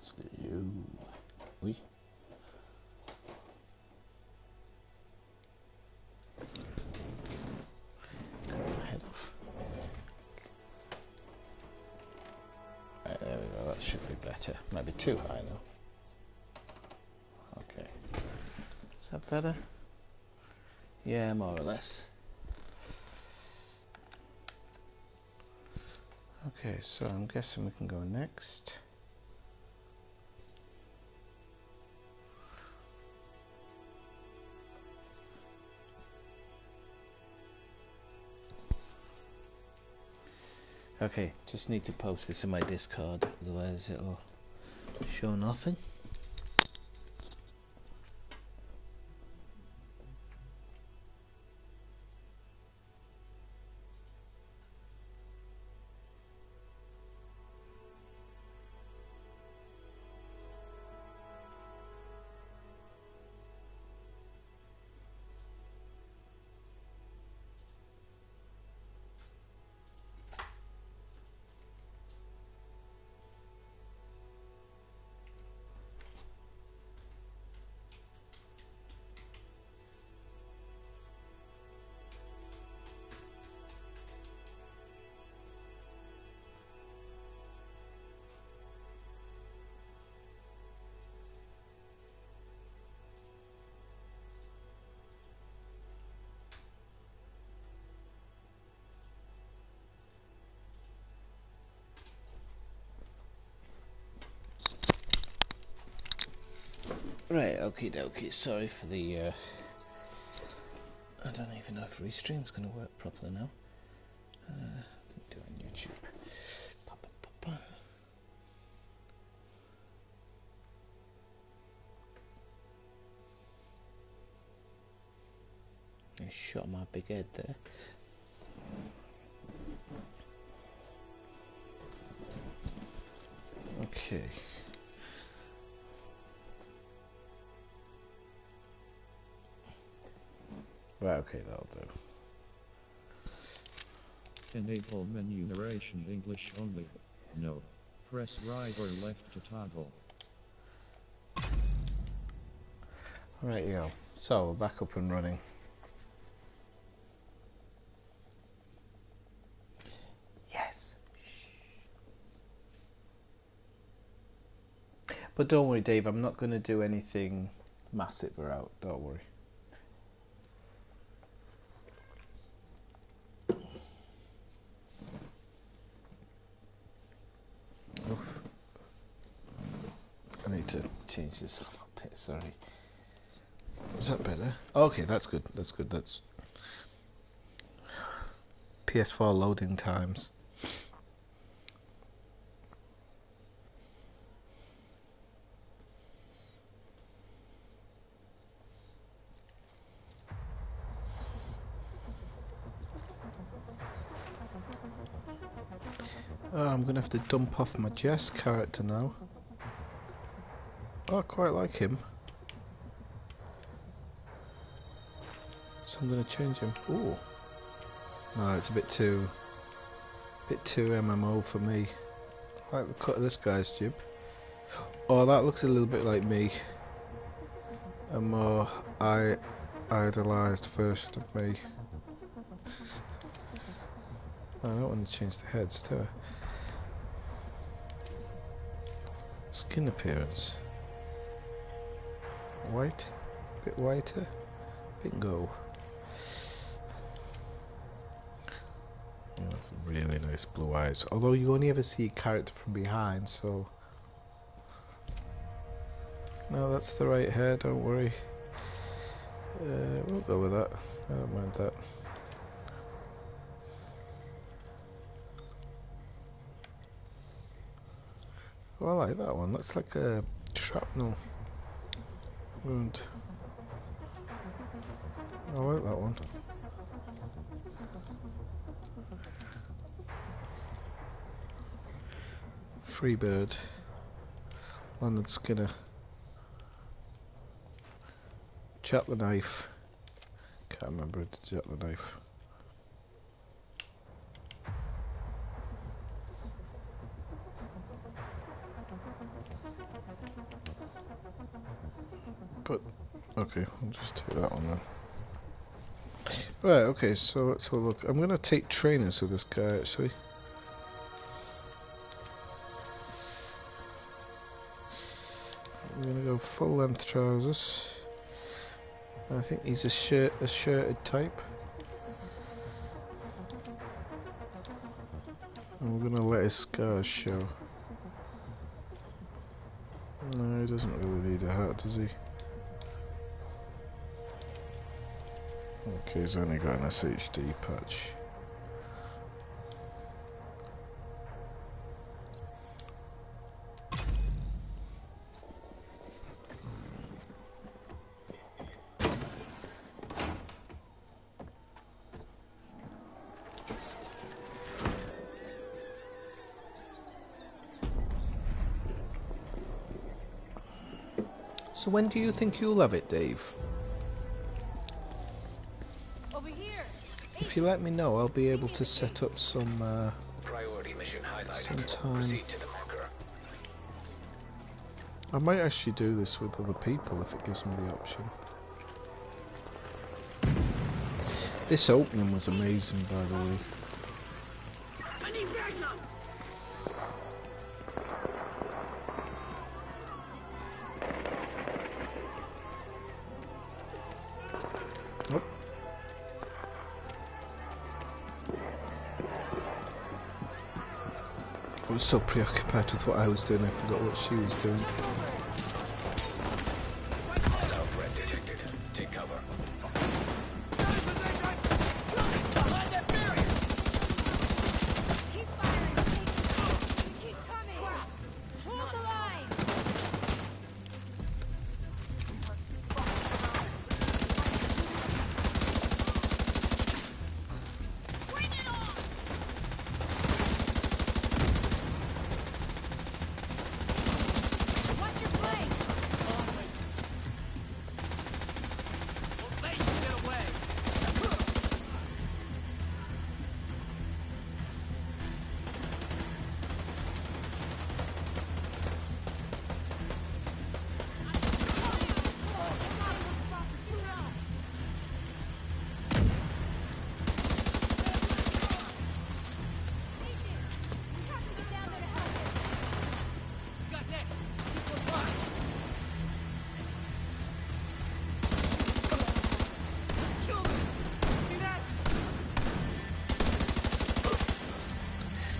Slow. Oui. Cut my head off. There we go, that should be better. Might be too high now. Okay. Is that better? Yeah, more or less. Okay, so I'm guessing we can go next. Okay, just need to post this in my Discord, otherwise it'll show nothing. Right, okie dokie, sorry for the I don't even know if Restream's going to work properly now. Do it on YouTube. I shot my big head there. Okay. Right, okay, that'll do. Enable menu narration English only. No. Press right or left to toggle. Right, yo. So, we're back up and running. Yes. But don't worry, Dave, I'm not going to do anything massive or out, don't worry. Oof. I need to change this a little bit, sorry. Is that better? Okay, that's good, that's good, that's... PS4 loading times. I'm going to have to dump off my Jess character now. Oh, I quite like him. So I'm going to change him. Ooh. No, it's a bit too MMO for me. I like the cut of this guy's jib. Oh, that looks a little bit like me. A more idolised version of me. I don't want to change the heads, do I? Skin appearance. White? A bit whiter? Bingo. Oh, that's really nice blue eyes. Although you only ever see a character from behind, so... No, that's the right hair, don't worry. We'll go with that. I don't mind that. Oh, I like that one. That's like a shrapnel wound. I like that one. Freebird. Leonard Skinner. Jack the Knife. Can't remember who did Jack the Knife. But okay, I'll just take that one then. Right, okay, so let's have a look. I'm gonna take trainers with this guy actually. I'm gonna go full length trousers. I think he's a shirted type. And we're gonna let his scars show. No, he doesn't really need a hat, does he? Okay, he's only got an SHD patch. So when do you think you'll have it, Dave? Over here. If you let me know, I'll be able to set up some Priority mission highlighted. sometime. Proceed to the marker. I might actually do this with other people if it gives me the option. This opening was amazing, by the way. I need backup. Oh. I was so preoccupied with what I was doing, I forgot what she was doing. South red detected. Take cover. Behind that barrier. Keep firing. Keep coming. Hold the line. Bring it on. Watch your flank. We'll let you get away.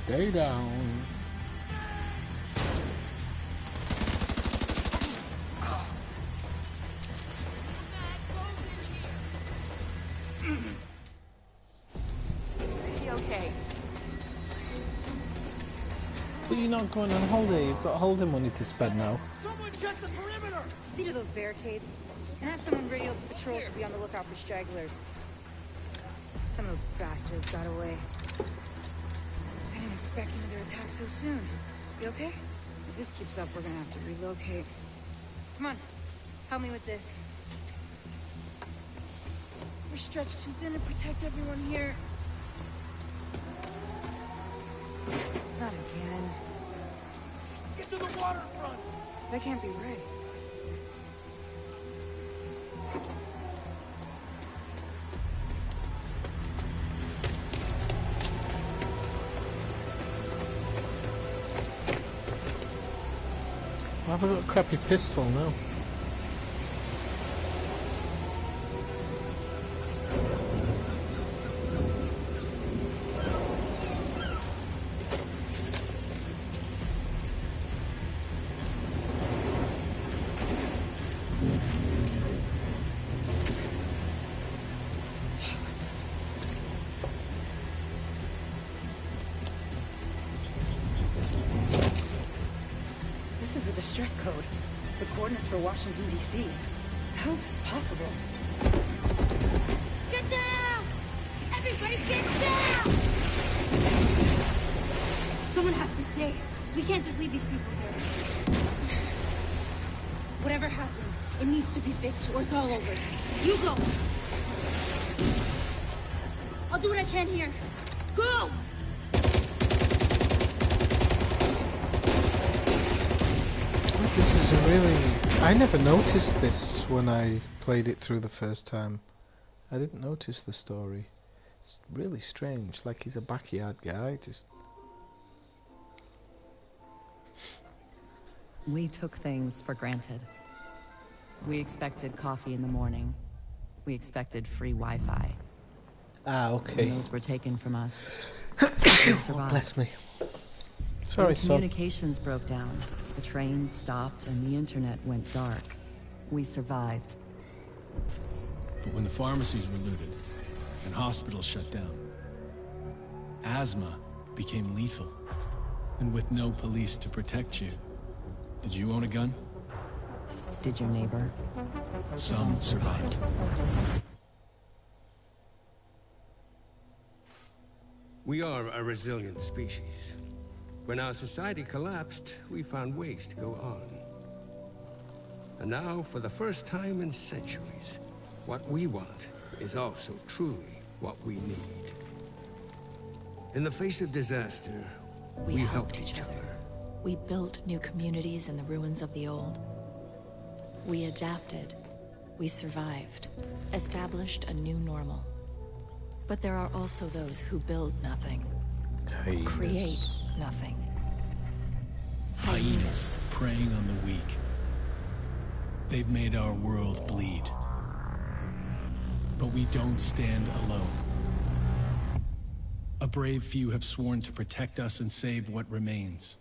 Stay down. Okay. But you're not going on holiday, you've got holiday money to spend now. Someone check the perimeter. See to those barricades, and have someone radio the patrols to be on the lookout for stragglers. Some of those bastards got away. I didn't expect another attack so soon. You okay? If this keeps up, we're gonna have to relocate. Come on, help me with this. We're stretched too thin to protect everyone here. Not again. Get to the waterfront. That can't be right. I've got a crappy pistol now. This is a distress code. The coordinates for Washington, D.C. How is this possible? Get down! Everybody get down! Someone has to stay. We can't just leave these people here. Whatever happened, it needs to be fixed or it's all over. You go! I'll do what I can here. Go! This is a really I never noticed this when I played it through the first time. I didn't notice the story. It's really strange, like he's a backyard guy, just... We took things for granted. We expected coffee in the morning. We expected free Wi-Fi. Ah, okay. And those were taken from us. Oh, We survived. bless me. Sorry, When son. communications broke down, the trains stopped and the internet went dark. We survived. But when the pharmacies were looted and hospitals shut down, asthma became lethal. And with no police to protect you, did you own a gun? Did your neighbor? Some survived. We are a resilient species. When our society collapsed, we found ways to go on. And now, for the first time in centuries, what we want is also truly what we need. In the face of disaster, we helped each other. We built new communities in the ruins of the old. We adapted. We survived. Established a new normal. But there are also those who build nothing. Hyenas. Create nothing. Hyenas preying on the weak. They've made our world bleed. But we don't stand alone. A brave few have sworn to protect us and save what remains.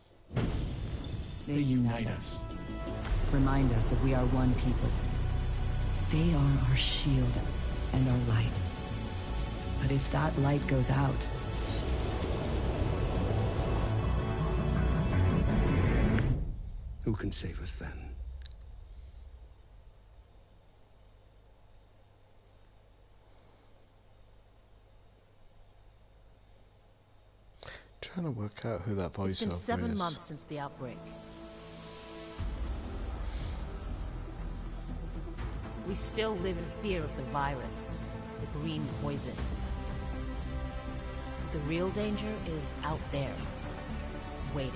They unite us. Remind us that we are one people. They are our shield and our light. But if that light goes out, Who can save us then? Trying to work out who that voiceover is. It's been 7 months since the outbreak. We still live in fear of the virus, the green poison. The real danger is out there, waiting.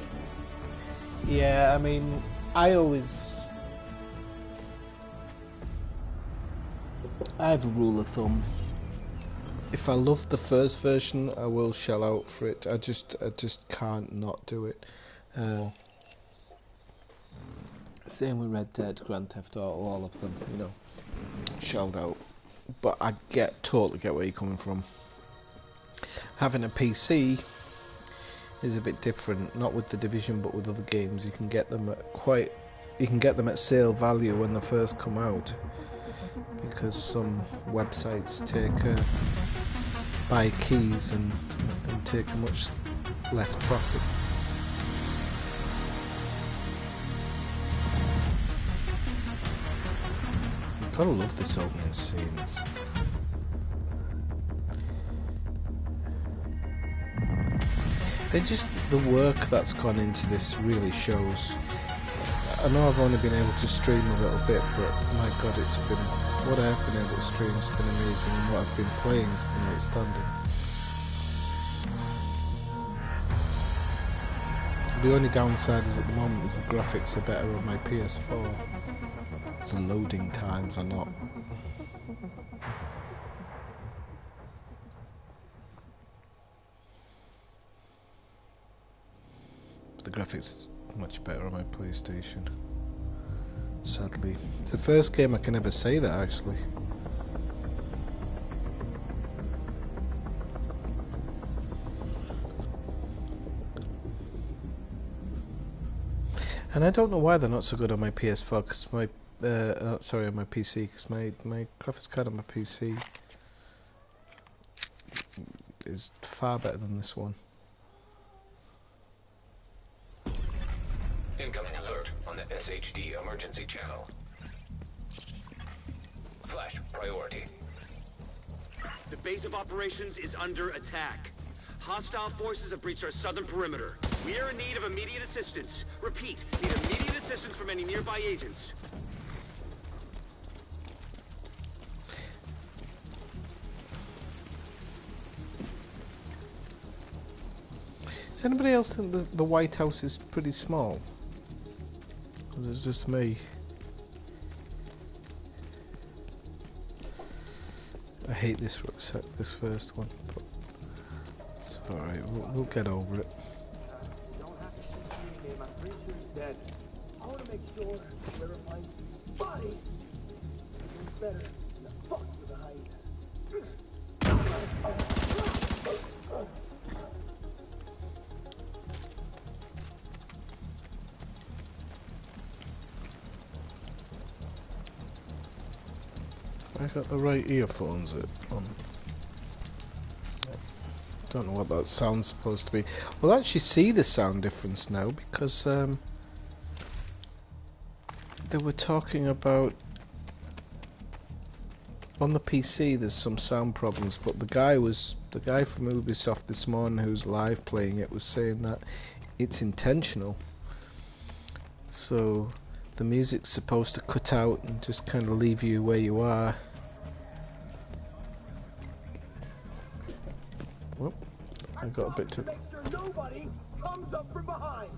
Yeah, I mean, I have a rule of thumb. If I love the first version, I will shell out for it. I just can't not do it. Same with Red Dead, Grand Theft Auto, all of them, you know, shelled out. But I totally get where you're coming from. Having a PC is a bit different, not with the Division but with other games. You can get them at sale value when they first come out, because some websites buy keys and take a much less profit. Gotta love this opening scenes. The work that's gone into this really shows. I know I've only been able to stream a little bit, but my god, what I've been able to stream has been amazing, and what I've been playing has been outstanding. The only downside is at the moment is the graphics are better on my PS4. The loading times are not. The graphics are much better on my PlayStation. Sadly. It's the first game I can ever say that, actually. And I don't know why they're not so good on my PS4, because my on my PC, because my graphics card on my PC is far better than this one. Incoming alert on the SHD emergency channel. Flash priority. The base of operations is under attack. Hostile forces have breached our southern perimeter. We are in need of immediate assistance. Repeat, need immediate assistance from any nearby agents. Does anybody else think the White House is pretty small? Or is it just me? hate this first one, but it's alright, we'll get over it. You don't have to shoot him, I'm pretty sure he's dead. I want to make sure whoever finds his body is better than the fuck with the hyenas. I got the right earphones on. Don't know what that sound's supposed to be. We'll actually see the sound difference now because they were talking about on the PC there's some sound problems, but the guy from Ubisoft this morning who's live playing it was saying that it's intentional. So the music's supposed to cut out and just kind of leave you where you are. Well, I got a bit to... Make sure nobody comes up from behind.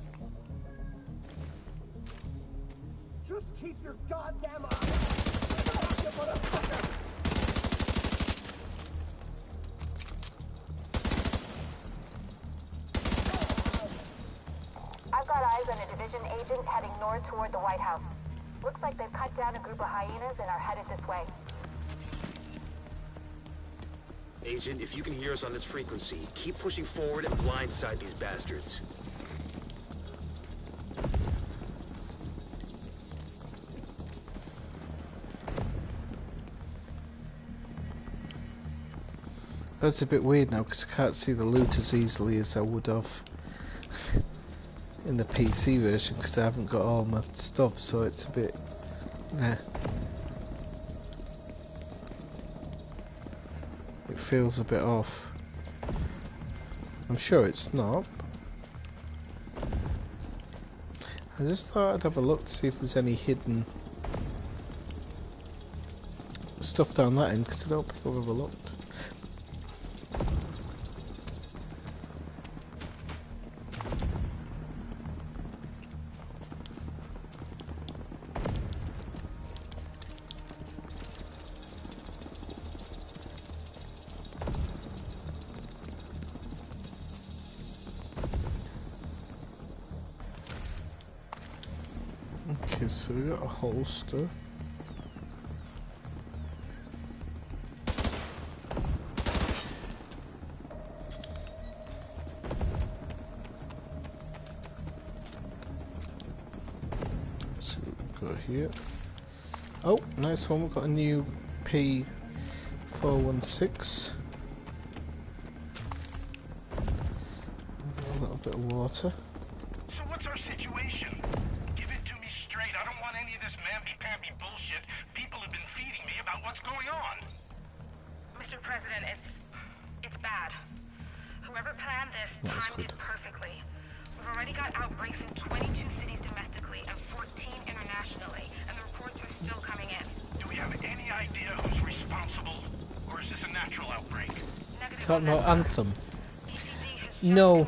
Just keep your goddamn eyes. You motherfucker. I've got eyes on a division agent heading north toward the White House. Looks like they've cut down a group of hyenas and are headed this way. Agent, if you can hear us on this frequency, keep pushing forward and blindside these bastards. That's a bit weird now because I can't see the loot as easily as I would have in the PC version because I haven't got all my stuff, so it's a bit... It feels a bit off. I'm sure it's not. I just thought I'd have a look to see if there's any hidden stuff down that end because I don't think I've ever looked. Okay, so we got a holster. So we've got here. Oh, nice one. We've got a new P416. A little bit of water. So what's our situation? Give it to me straight. I don't want any of this mamby-pamby bullshit people have been feeding me about what's going on. Mr. President, it's bad. Whoever planned this timed it perfectly. We've already got outbreaks in 22 cities domestically and 14 internationally, and the reports are still coming in. Do we have any idea who's responsible? Or is this a natural outbreak? Talking about Anthem. No.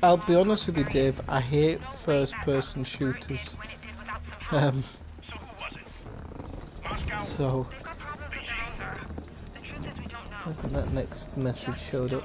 I'll be honest with you, Dave, I hate first-person shooters. So... I think that next message showed up.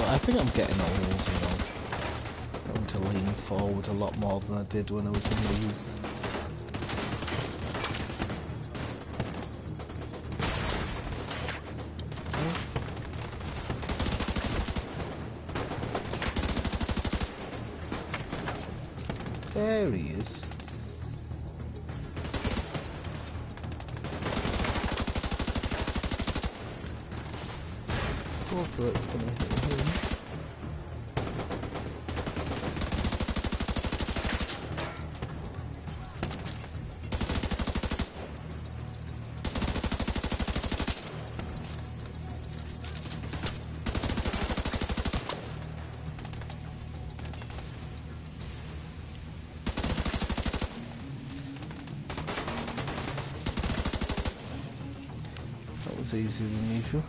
I think I'm getting old, you know. Having to lean forward a lot more than I did when I was in the youth. There he is. so that's gonna hit him. That was easier than usual.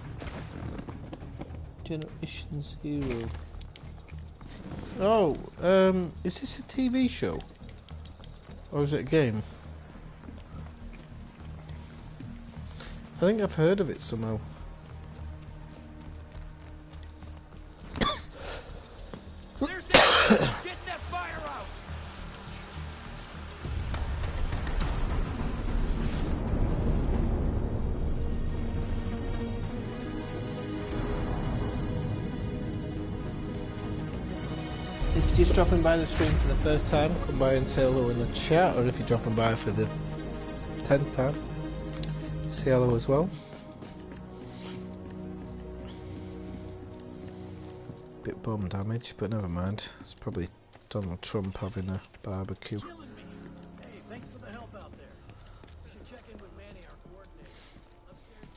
Generation Zero. Oh, is this a TV show? Or is it a game? I think I've heard of it somehow. There's that! Get that fire out! If you're just dropping by the stream for the first time, come by and say hello in the chat, or if you're dropping by for the 10th time, say hello as well. Bit bomb damage, but never mind. It's probably Donald Trump having a barbecue. Hey, thanks for the help out there. We should check in with Manny, our coordinator. Upstairs.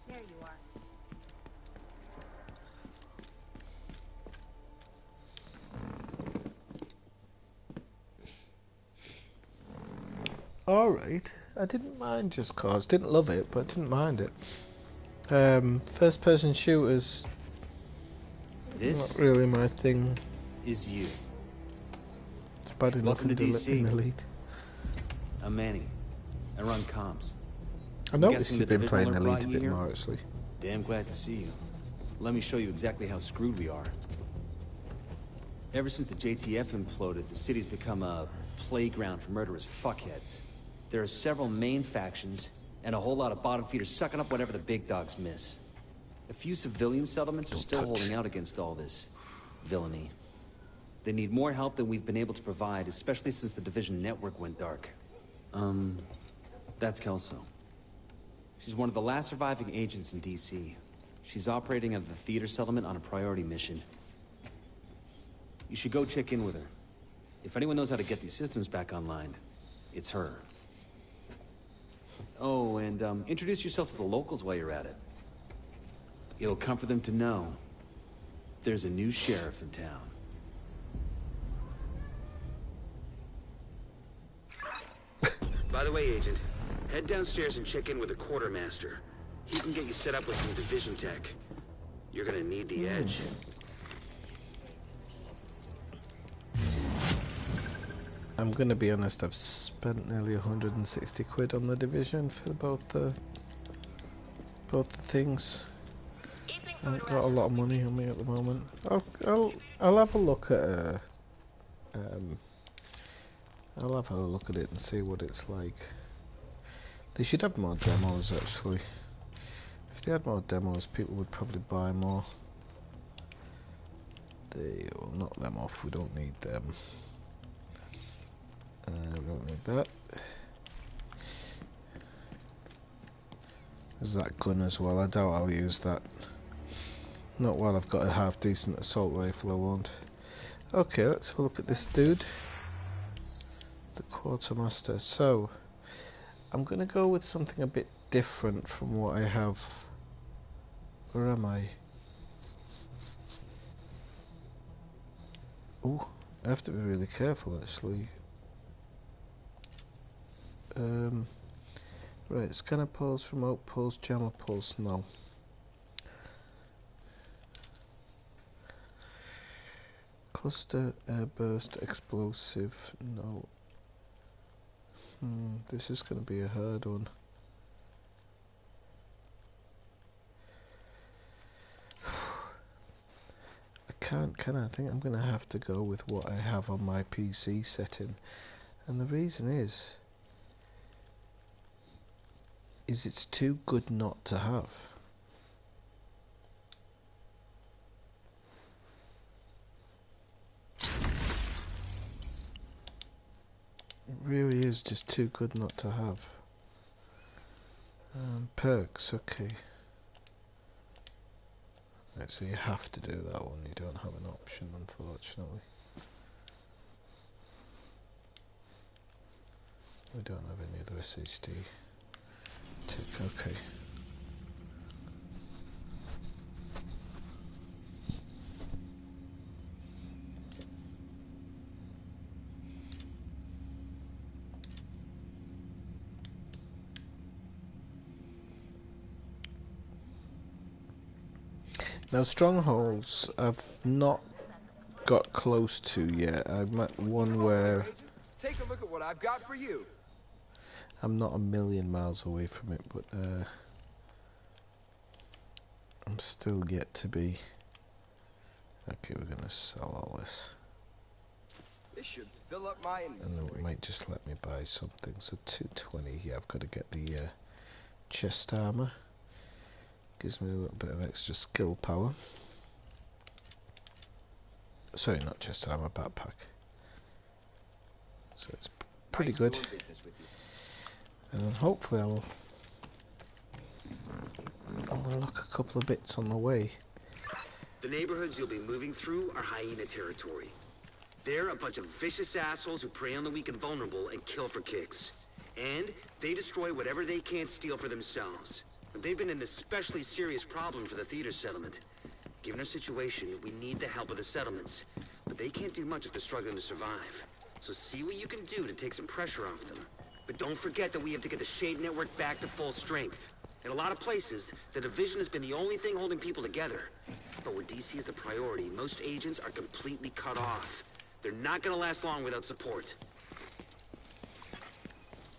There you are. Alright, I didn't mind Just Cause. Didn't love it, but didn't mind it. First person shooters, This not really my thing. is you. It's bad enough Welcome in to DC. in Elite. I'm Manny. I run comms. I I'm noticed guessing you've the been Division playing alert Elite brought a you bit here? more actually. Damn glad to see you. Let me show you exactly how screwed we are. Ever since the JTF imploded, the city's become a playground for murderous fuckheads. There are several main factions, and a whole lot of bottom feeders sucking up whatever the big dogs miss. A few civilian settlements are still holding out against all this villainy. They need more help than we've been able to provide, especially since the Division network went dark. That's Kelso. She's one of the last surviving agents in DC. She's operating at the theater settlement on a priority mission. You should go check in with her. If anyone knows how to get these systems back online, it's her. Oh, and introduce yourself to the locals while you're at it. It'll comfort them to know there's a new sheriff in town. By the way, Agent, head downstairs and check in with the quartermaster. He can get you set up with some Division tech. You're gonna need the edge. I'm gonna be honest, I've spent nearly 160 quid on the Division for both the things. I haven't got a lot of money on me at the moment. I'll have a look at I'll have a look at it and see what it's like. They should have more demos actually. If they had more demos, people would probably buy more. They will knock them off. We don't need them. We don't need that. There's that gun as well. I doubt I'll use that. Not while I've got a half decent assault rifle, I won't. Okay, let's have a look at this dude. The quartermaster. So, I'm gonna go with something a bit different from what I have. Where am I? Ooh, I have to be really careful actually. Right, scanner pulse, remote pulse, jammer pulse, no. Cluster, airburst, explosive, no. This is going to be a hard one. I can't, can I? I think I'm going to have to go with what I have on my PC setting. And the reason is it's too good not to have. It really is just too good not to have. Perks, okay. Right, so you have to do that one, you don't have an option, unfortunately. We don't have any other SHD tick, okay. Now strongholds I've not got close to yet. I've met one where take a look at what I've got for you. I'm not a million miles away from it, but I'm still yet to be. Okay, we're gonna sell all this. This should fill up my And then inventory. it might just let me buy something. So 220, yeah, I've got to get the chest armor. Gives me a little bit of extra skill power. Sorry, not chest armor, backpack. So it's pretty good. And then hopefully I'll unlock a couple of bits on the way. The neighborhoods you'll be moving through are hyena territory. They're a bunch of vicious assholes who prey on the weak and vulnerable and kill for kicks. And they destroy whatever they can't steal for themselves. They've been an especially serious problem for the theater settlement. Given our situation, we need the help of the settlements. But they can't do much if they're struggling to survive. So see what you can do to take some pressure off them. But don't forget that we have to get the Shade Network back to full strength. In a lot of places, the Division has been the only thing holding people together. But where DC is the priority, most agents are completely cut off. They're not gonna last long without support.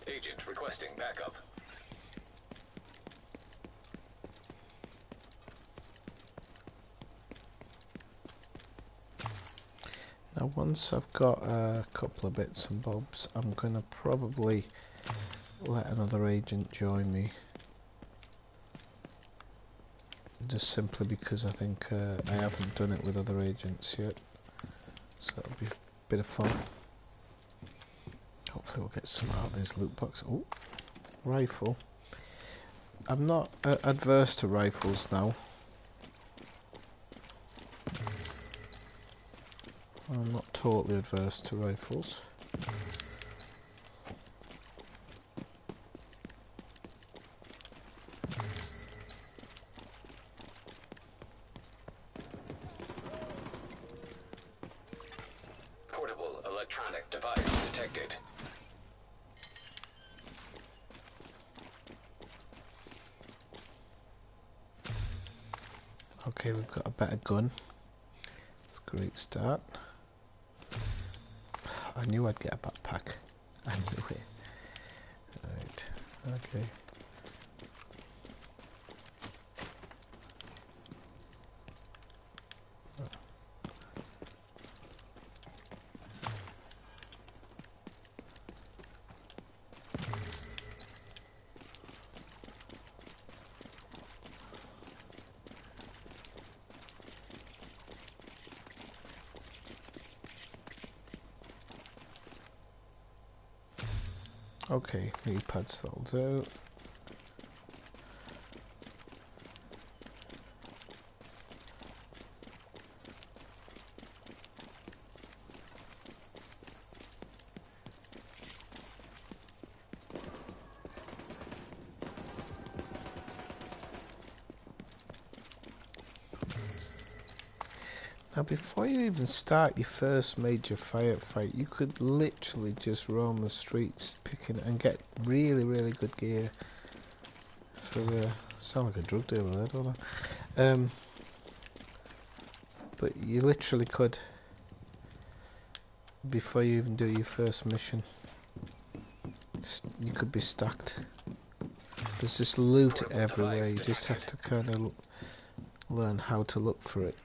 Agent requesting backup. Now once I've got a couple of bits and bobs, I'm going to probably let another agent join me. Just simply because I think I haven't done it with other agents yet. So it'll be a bit of fun. Hopefully we'll get some out of this loot box. Oh, rifle. I'm not adverse to rifles now. I'm not totally adverse to rifles. Portable electronic device detected. Okay, we've got a better gun. It's a great start. I knew I'd get a backpack. I knew it. Right, okay. Okay, knee pads, that'll do. Now before you even start your first major firefight, you could literally just roam the streets picking and get really, really good gear for the... Sound like a drug dealer there, don't I? But you literally could, before you even do your first mission, you could be stacked. There's just loot everywhere, you just have to kind of learn how to look for it.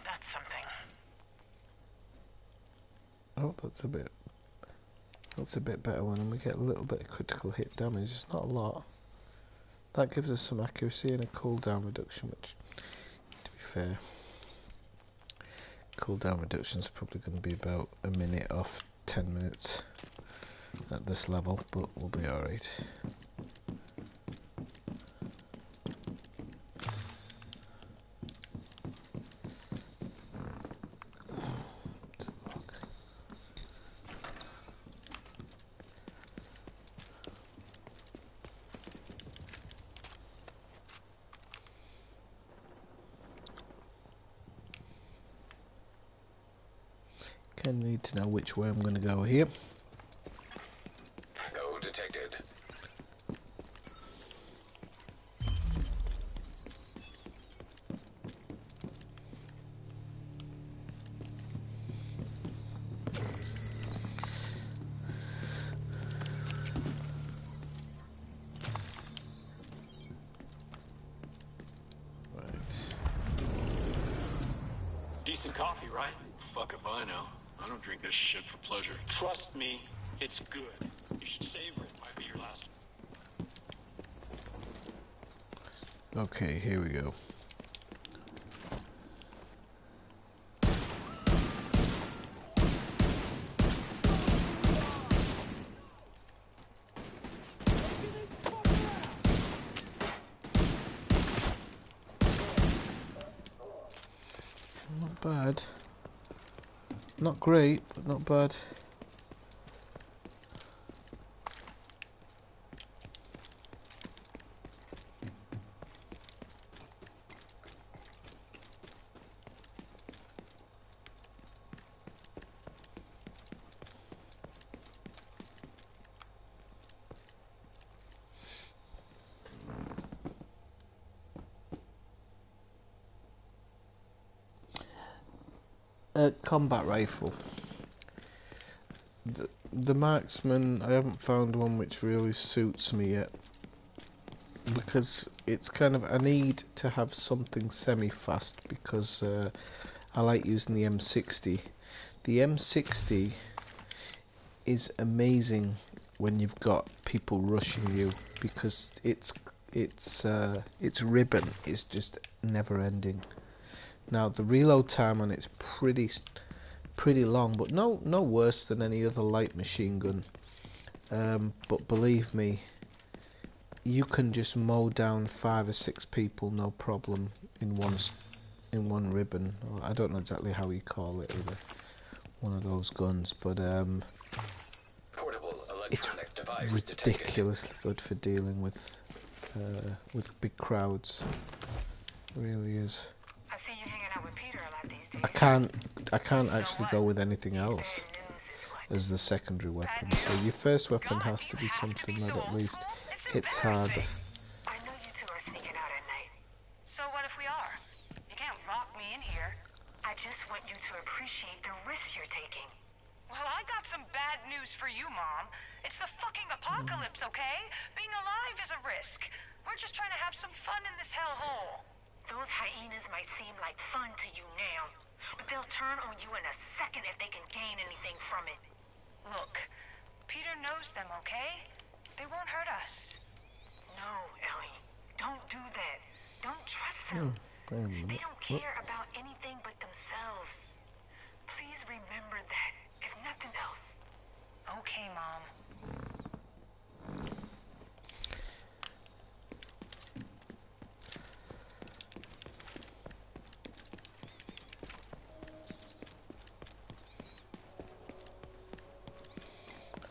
That's something. Oh, that's a bit better one, and we get a little bit of critical hit damage. It's not a lot. That gives us some accuracy and a cooldown reduction, which, to be fair, cooldown reduction is probably going to be about a minute off 10 minutes at this level, but we'll be alright. Need to know which way I'm going to go here. Go detected. Decent coffee, right? Fuck if I know. I don't drink this shit for pleasure. Trust me, it's good. You should savor it. Might be your last. Okay, here we go. Not bad. Not great, but not bad. Combat rifle. The marksman, I haven't found one which really suits me yet, because it's kind of, I need to have something semi-fast, because I like using the M60. The M60 is amazing when you've got people rushing you, because its ribbon is just never ending. Now the reload time on it's pretty long, but no worse than any other light machine gun. But believe me, you can just mow down 5 or 6 people no problem in one ribbon. I don't know exactly how you call it with one of those guns, but Portable electronic device it's ridiculously good for dealing with big crowds. It really is. I can't actually go with anything else as the secondary weapon. So your first weapon has to be something that at least hits harder. I know you two are sneaking out at night. So what if we are? You can't lock me in here. I just want you to appreciate the risks you're taking. Well, I got some bad news for you, Mom. It's the fucking apocalypse, okay? Being alive is a risk. We're just trying to have some fun in this hellhole. Those hyenas might seem like fun to you now, but they'll turn on you in a second if they can gain anything from it. Look, Peter knows them, okay? They won't hurt us. No, Ellie. Don't do that. Don't trust them. They don't care about anything but themselves. Please remember that, if nothing else. Okay, Mom.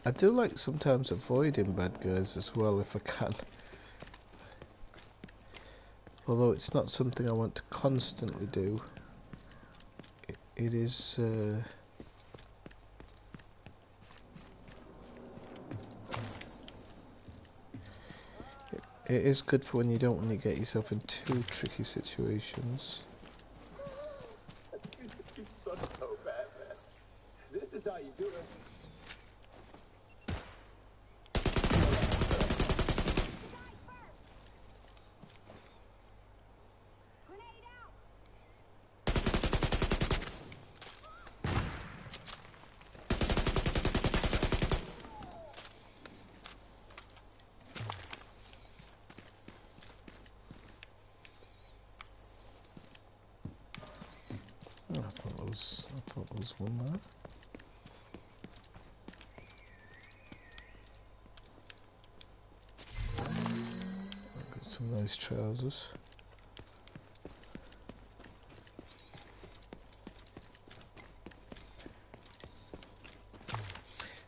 I do like sometimes avoiding bad guys as well if I can. Although it's not something I want to constantly do. It is it is good for when you don't want to get yourself in too tricky situations. You suck so bad, man. This is how you do it. I thought there was one there. I've got some nice trousers.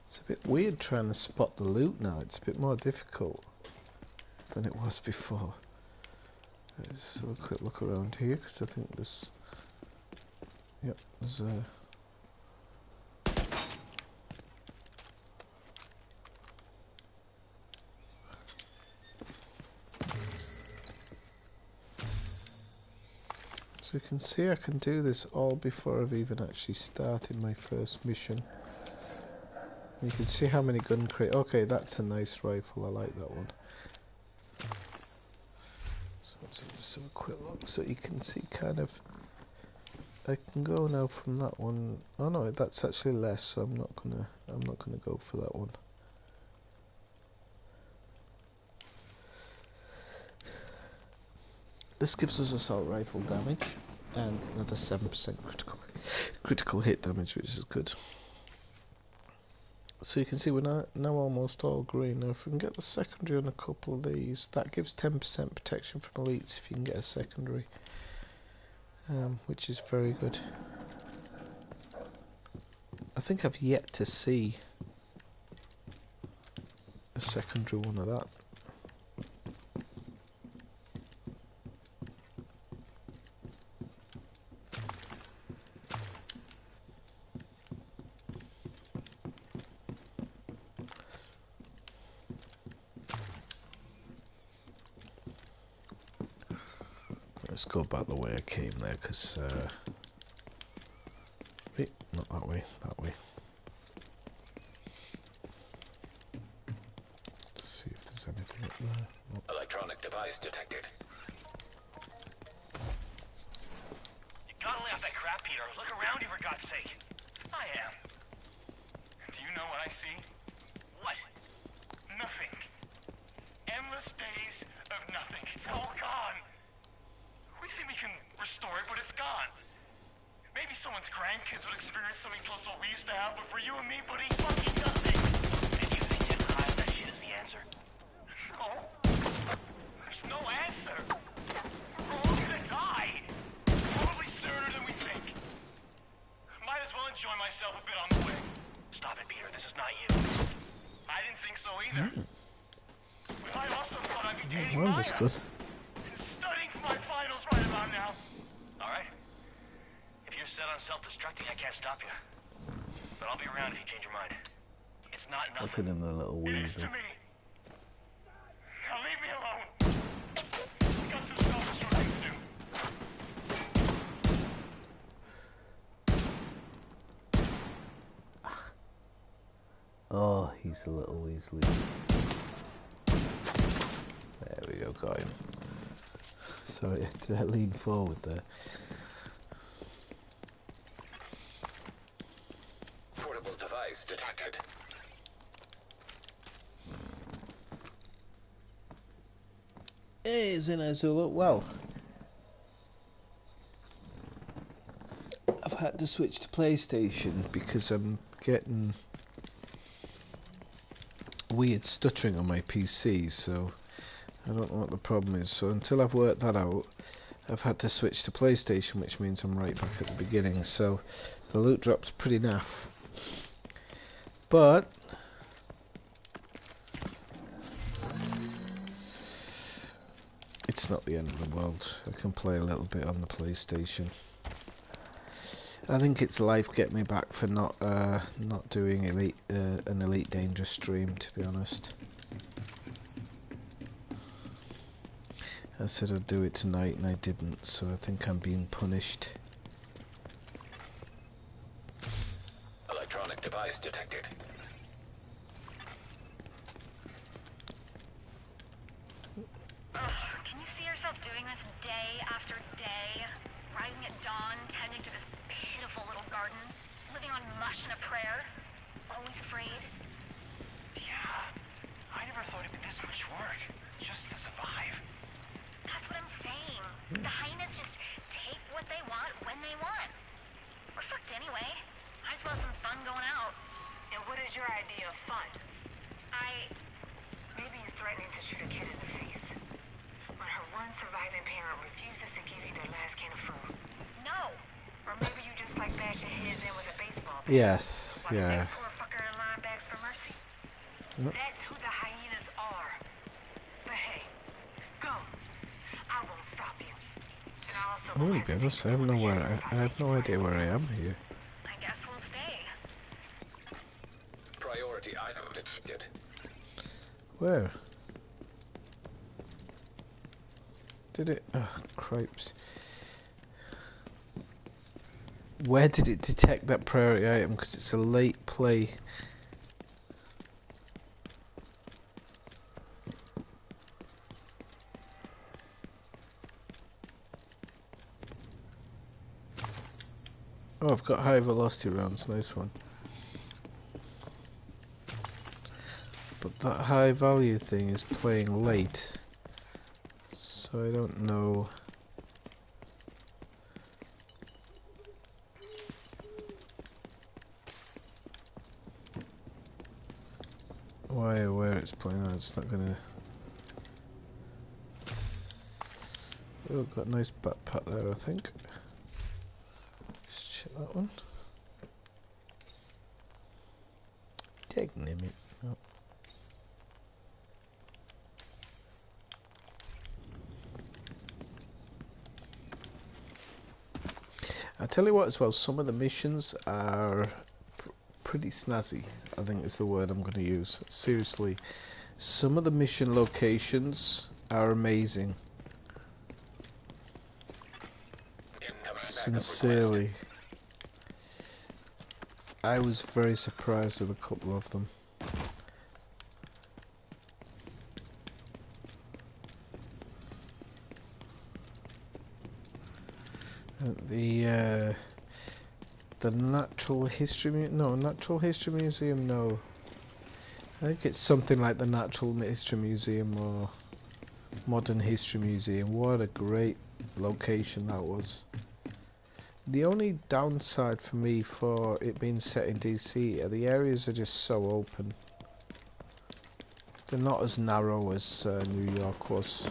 It's a bit weird trying to spot the loot now. It's a bit more difficult than it was before. Let's have a quick look around here, because I think there's... Yep, there's a... So you can see I can do this all before I've even actually started my first mission. You can see how many gun crates... Okay, that's a nice rifle, I like that one. So let's just have a quick look so you can see kind of... I can go now from that one. Oh no, that's actually less, so I'm not gonna go for that one. This gives us assault rifle damage and another 7% critical hit damage, which is good. So you can see we're now almost all green. Now if we can get the secondary on a couple of these, that gives 10% protection from elites if you can get a secondary, which is very good. I think I've yet to see a secondary one of that. Let's go back the way I came there, because wait, not that way, that way. Let's see if there's anything up there. Nope. Electronic device detected. You gotta lay off that crap, Peter. Look around you, for God's sake. I am. Do you know what I see? What? Nothing. Endless days of nothing. It's all gone. We think we can restore it, but it's gone. Maybe someone's grandkids would experience something close to what we used to have, but for you and me, buddy, fucking nothing. And you think getting high that shit is the answer? No. There's no answer. We're all gonna die. Probably sooner than we think. Might as well enjoy myself a bit on the way. Stop it, Peter. This is not you. I didn't think so either. But I also thought I'd be dating Maya. That's good. Studying for my finals right about now. Alright. If you're set on self-destructing, I can't stop you. But I'll be around if you change your mind. It's not nothing. Look at him, the little It is weasel. to me. Now leave me alone. I got some self-destructing to do. Oh, he's a little weasley. There we go, got him. Sorry, did I lean forward there? Portable device detected. Hey, Zinazula. Well, I've had to switch to PlayStation because I'm getting weird stuttering on my PC, so I don't know what the problem is. So until I've worked that out, I've had to switch to PlayStation, which means I'm right back at the beginning. So the loot drop's pretty naff, but it's not the end of the world. I can play a little bit on the PlayStation. I think it's life get me back for not doing an Elite Dangerous stream, to be honest. I said I'd do it tonight and I didn't, so I think I'm being punished. Electronic device detected. Can you see yourself doing this day after day? Rising at dawn, tending to this pitiful little garden, living on mush and a prayer? Always afraid? Yeah. I never thought it'd be this much work. Just to survive. That's what I'm saying. The hyenas just take what they want when they want. We're fucked anyway. I just want some fun going out. And what is your idea of fun? Maybe he's threatening to shoot a kid in the face. When her one surviving parent refuses to give you their last can of food. No! Or maybe you just like bashing heads in with a baseball bat. Yes, while yeah. the next poor fucker in line begs for mercy. Yep. That's who the hyenas are. But hey, go. I won't stop you. And I also I'm gonna be honest, I have no idea where I am here. I guess we'll stay. Priority item detected. Where? Did it? Oh, cripes. Where did it detect that priority item? Because it's a late play. Oh, I've got high velocity rounds, nice one. But that high value thing is playing late, so I don't know. Why or where it's playing on. It's not gonna. Oh, got a nice backpack there, I think. Just check that one. Take limit. No. I tell you what as well, some of the missions are pretty snazzy, I think is the word I'm going to use. Seriously, some of the mission locations are amazing. Sincerely. I was very surprised with a couple of them. The Natural History Natural History Museum, no. I think it's something like the Natural History Museum or Modern History Museum. What a great location that was. The only downside for me for it being set in DC are the areas are just so open. They're not as narrow as New York was.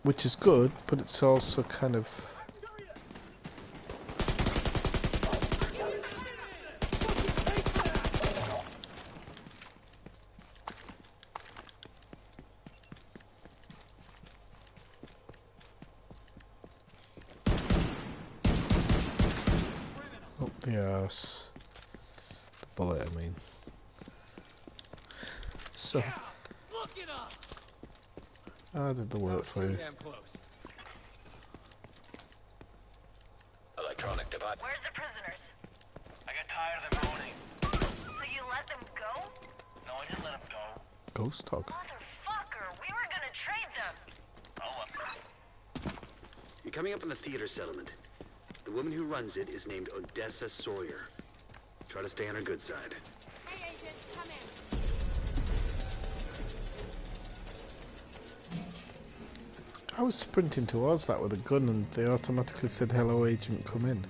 Which is good, but it's also kind of... Up the arse. The bullet, I mean. So... Look at us! I did the work for you. Electronic device. Where's the prisoners? I got tired of them moaning. So you let them go? No, I didn't let them go. Ghost dog. Motherfucker, we were gonna trade them. Oh, You're coming up on the theater settlement. The woman who runs it is named Odessa Sawyer. Try to stay on her good side. Hey, Agent, come in. I was sprinting towards that with a gun and they automatically said, "Hello, agent, come in."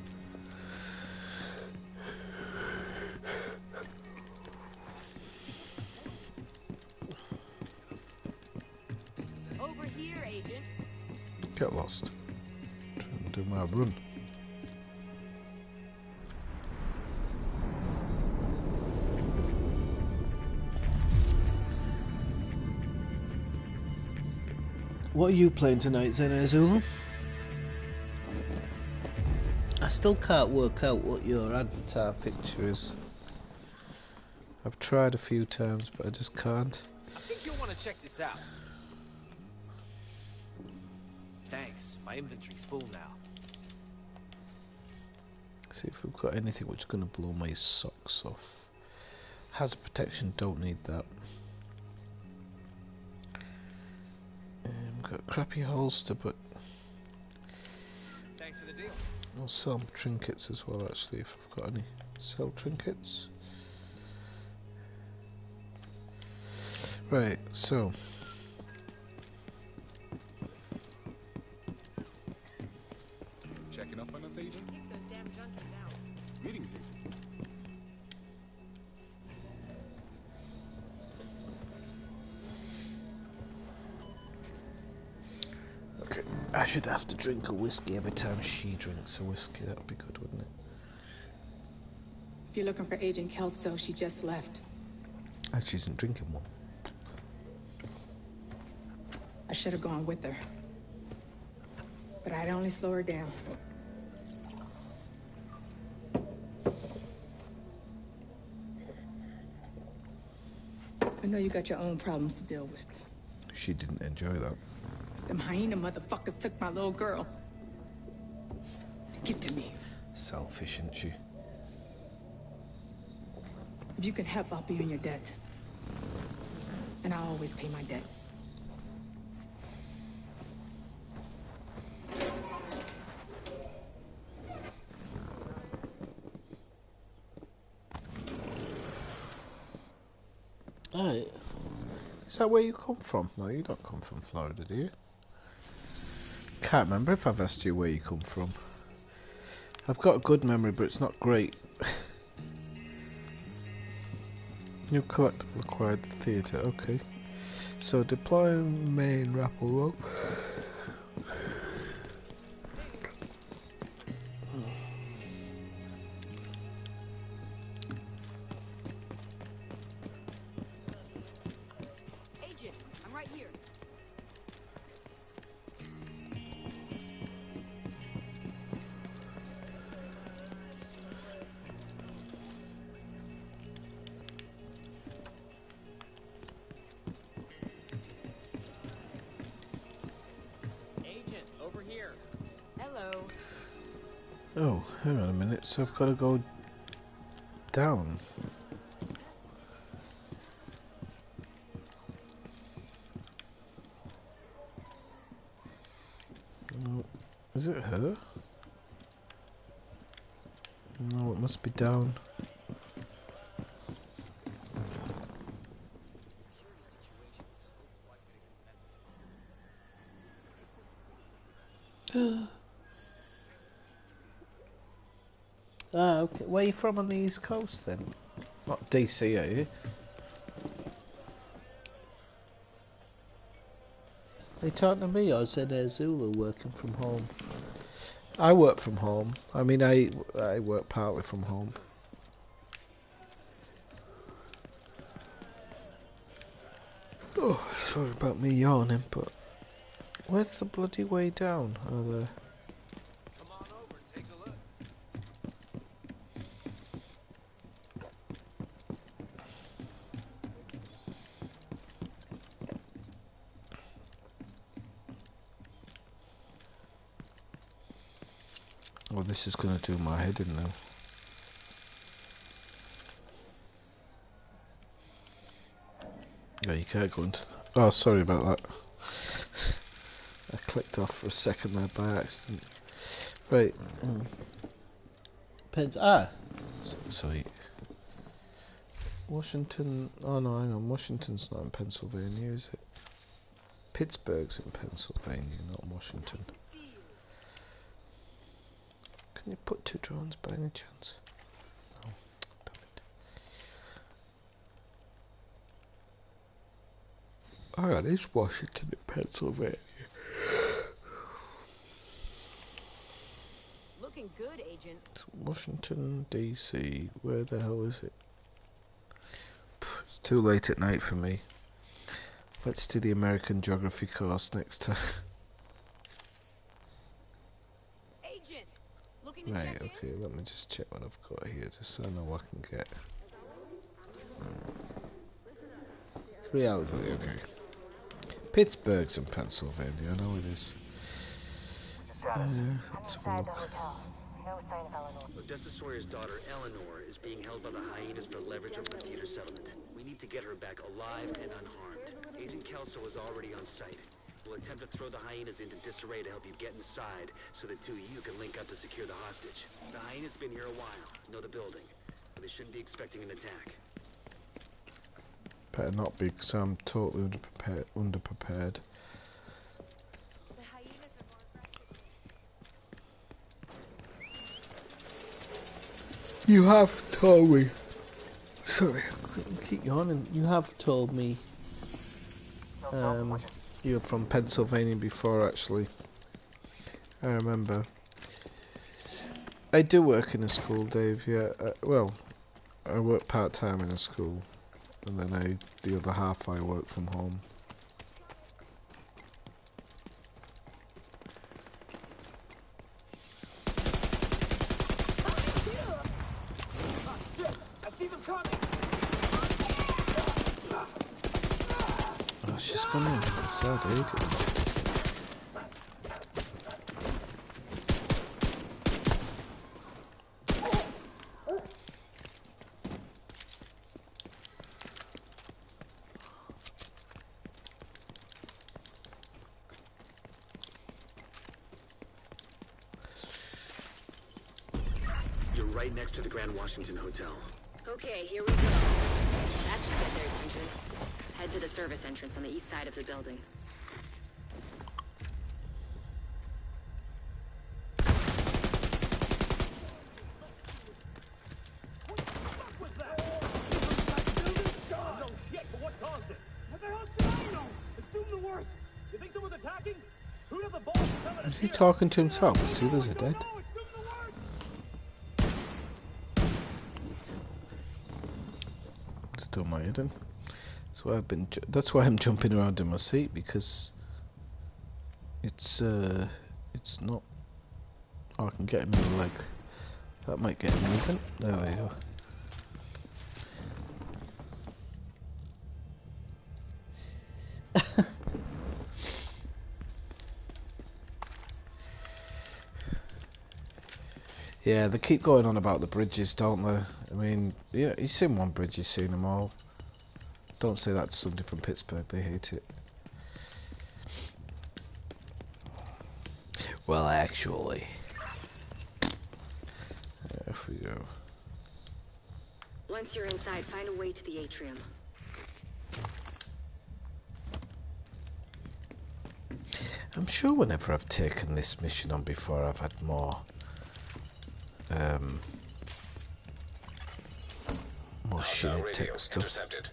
Over here, Agent. Get lost. Try and do my run. What are you playing tonight, Zen Zulu? I still can't work out what your avatar picture is. I've tried a few times, but I just can't. I think you'll want to check this out. Thanks, my inventory's full now. See if we've got anything which is going to blow my socks off. Hazard protection, don't need that. Got a crappy holster, but Thanks for the deal. I'll sell trinkets as well, actually, if I've got any. Sell trinkets. Right, so damn junkie now. Greetings, Agent. Okay, I should have to drink a whiskey every time she drinks a whiskey. That would be good, wouldn't it? If you're looking for Agent Kelso, she just left. And she isn't drinking one. I should have gone with her. But I'd only slow her down. I know you got your own problems to deal with. She didn't enjoy that. Them hyena motherfuckers took my little girl. Get to me. Selfish, isn't she? If you can help, I'll be in your debt. And I always pay my debts. Alright. Is that where you come from? No, you don't come from Florida, do you? Can't remember if I've asked you where you come from. I've got a good memory, but it's not great. New collectible acquired at the theatre, okay. So deploy main rappel rope. Agent, I'm right here. Agent, over here. Hello. Oh, hang on a minute, so I've got to go down. Is it her? No, it must be down. Ah, okay. Where are you from on the East Coast then? Not DC, are you? Are you talking to me or is it Zulu working from home? I work from home. I mean, I work partly from home. Oh, sorry about me yawning, but where's the bloody way down? Oh, there. Come on over and take a look. Oh, this is gonna do my head in now. Yeah, you can't go into. Oh, sorry about that. I clicked off for a second there by accident. Right. Pens. Ah. Sorry. Washington. Oh no, hang on. Washington's not in Pennsylvania, is it? Pittsburgh's in Pennsylvania, not Washington. Can you put two drones by any chance? No. Damn it. Alright, it's Washington in Pennsylvania. Looking good, Agent. It's Washington, DC. Where the hell is it? It's too late at night for me. Let's do the American Geography course next time. Agent, looking to Right, check in? okay, let me just check what I've got here, just so I know what I can get. 3 hours away, okay. Pittsburgh's in Pennsylvania, I know it is. Let's have a look. No sign of Eleanor. Odessa Sawyer's daughter, Eleanor, is being held by the hyenas for leverage over the theater settlement. We need to get her back alive and unharmed. Agent Kelso is already on site. We'll attempt to throw the hyenas into disarray to help you get inside, so the two of you can link up to secure the hostage. The hyenas been here a while, know the building, but they shouldn't be expecting an attack. Better not be, because I'm totally underprepared. The hyenas are more aggressive. You have told me. Sorry, I keep yawning. You have told me. You're from Pennsylvania before, actually. I remember. I do work in a school, Dave. Yeah. Well, I work part-time in a school, and then the other half I work from home. Oh, she's gone in. So dude. You're right next to the Grand Washington Hotel. Okay, here we go. That should get their attention. Head to the service entrance on the east side of the building. Is he talking to himself? The others are dead. Still my head. That's why I'm jumping around in my seat, because it's not. Oh, I can get him in the leg. That might get him moving. There we go. Yeah, they keep going on about the bridges, don't they? I mean, yeah, you've seen one bridge, you've seen them all. Don't say that to somebody from Pittsburgh, they hate it. Well, actually. Off we go. Once you're inside, find a way to the atrium. I'm sure whenever I've taken this mission on before, I've had more Hostile shit radio tech stuff. intercepted.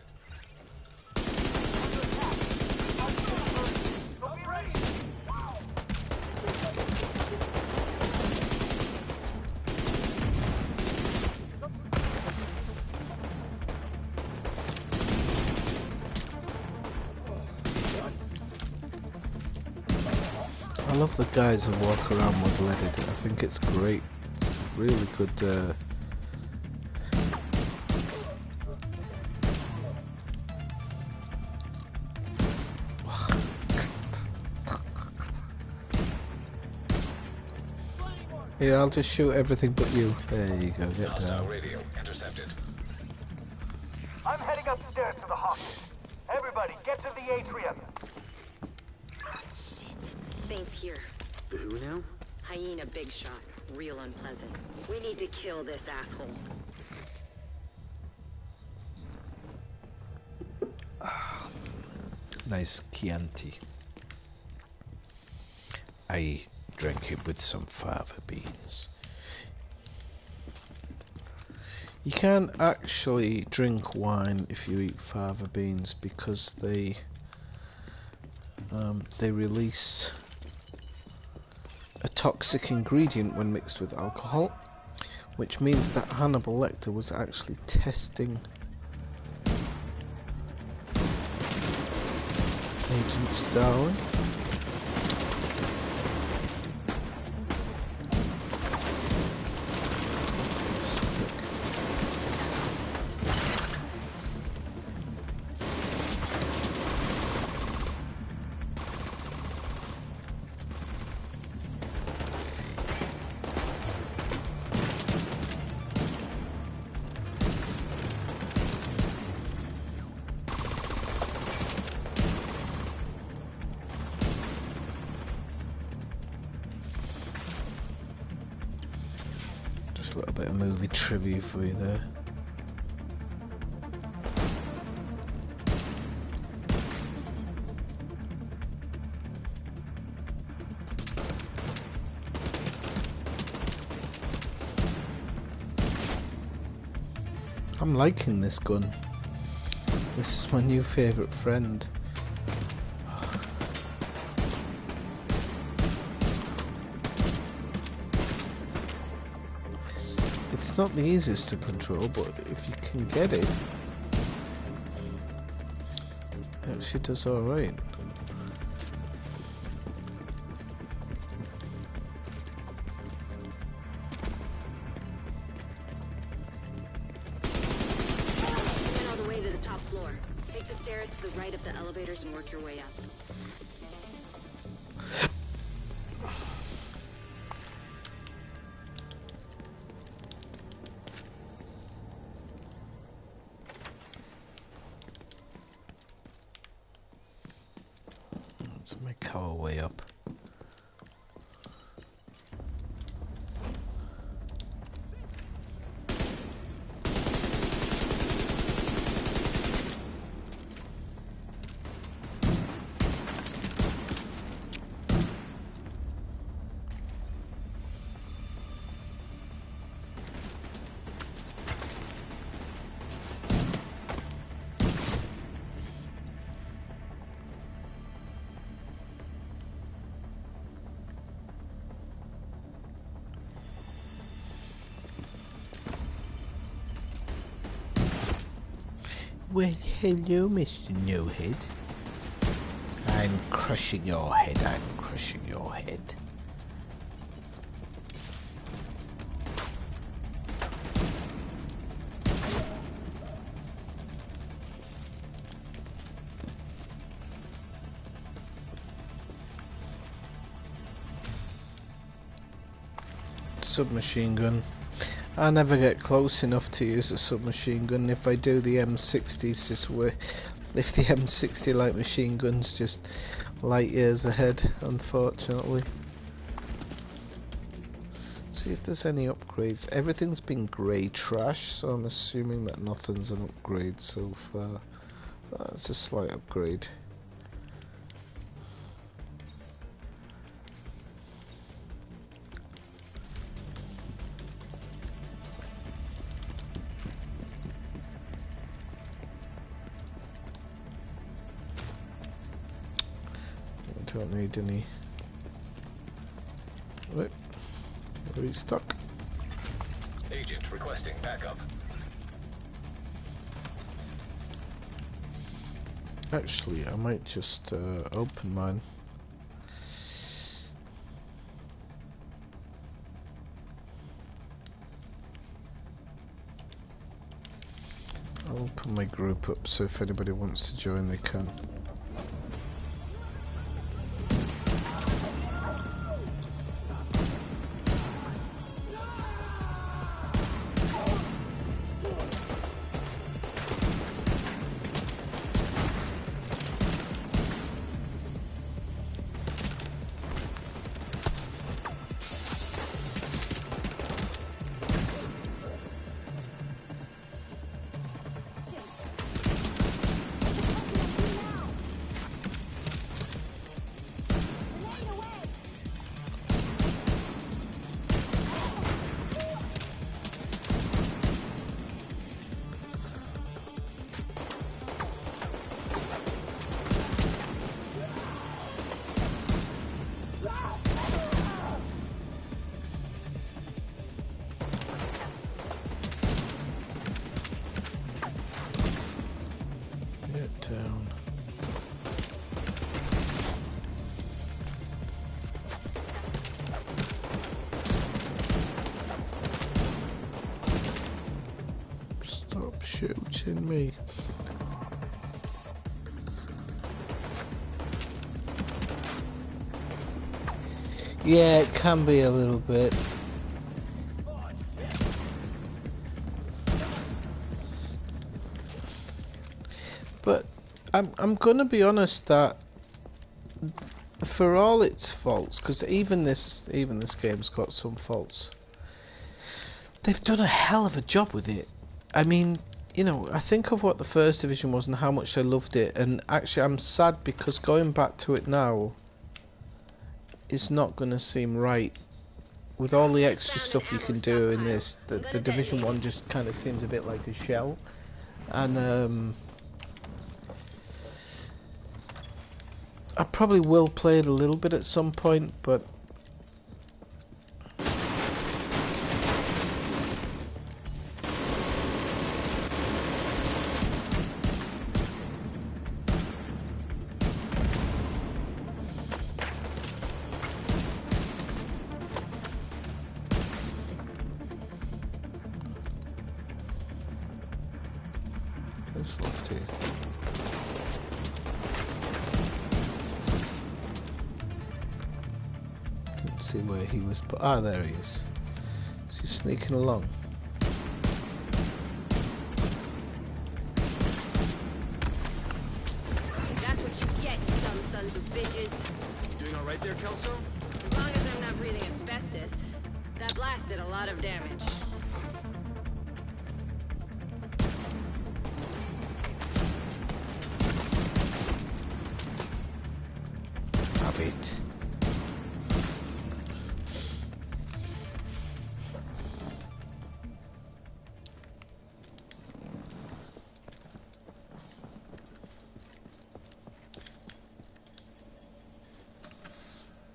I love the guys who walk around model-headed. I think it's great. It's really good. Here, I'll just shoot everything but you. There you go, get down. Radio intercepted. I'm heading upstairs to the hostage. Everybody, get to the atrium. Saint's here. The who now? Hyena big shot. Real unpleasant. We need to kill this asshole. Nice Chianti. I drank it with some fava beans. You can't actually drink wine if you eat fava beans because they release a toxic ingredient when mixed with alcohol, which means that Hannibal Lecter was actually testing Agent Starling. A little bit of movie trivia for you there. I'm liking this gun. This is my new favourite friend. It's not the easiest to control, but if you can get it, it actually does alright. Right up the elevators and work your way up. Let's make our way up. Well, hello, Mr. No-Head. I'm crushing your head, I'm crushing your head. Submachine gun. I never get close enough to use a submachine gun. If I do, the M60's just if the M60 light machine gun's just light years ahead, unfortunately. See if there's any upgrades. Everything's been grey trash, so I'm assuming that nothing's an upgrade so far. It's a slight upgrade. Don't need any. Wait, restock. Agent requesting backup. Actually, I might just open mine. I'll open my group up so if anybody wants to join, they can. Down. Stop shooting me. Yeah, it can be a little bit. But I'm gonna be honest that for all its faults, because even this game's got some faults, they've done a hell of a job with it. I mean, you know, I think of what the First Division was and how much I loved it, and actually I'm sad because going back to it now is not gonna seem right. with all the extra stuff you can do in this, the Division 1 just kind of seems a bit like a shell. And I probably will play it a little bit at some point, but left here. Didn't see where he was, but there he is. Is he sneaking along? That's what you get, you dumb sons of bitches. Doing all right there, Kelso? As long as I'm not breathing asbestos. That blast did a lot of damage. It.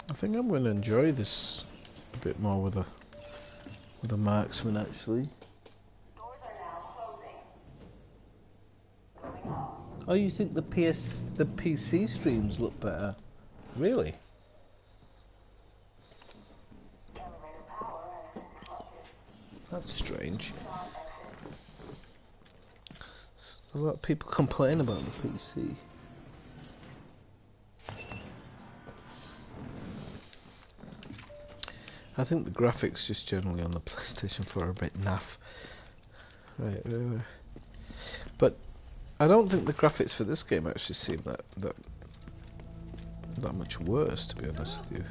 I think I'm going to enjoy this a bit more with a marksman actually. Oh, you think the PC streams look better? Really? That's strange. A lot of people complain about the PC. I think the graphics just generally on the PlayStation 4 are a bit naff. Right. But I don't think the graphics for this game actually seem that much worse, to be honest with you.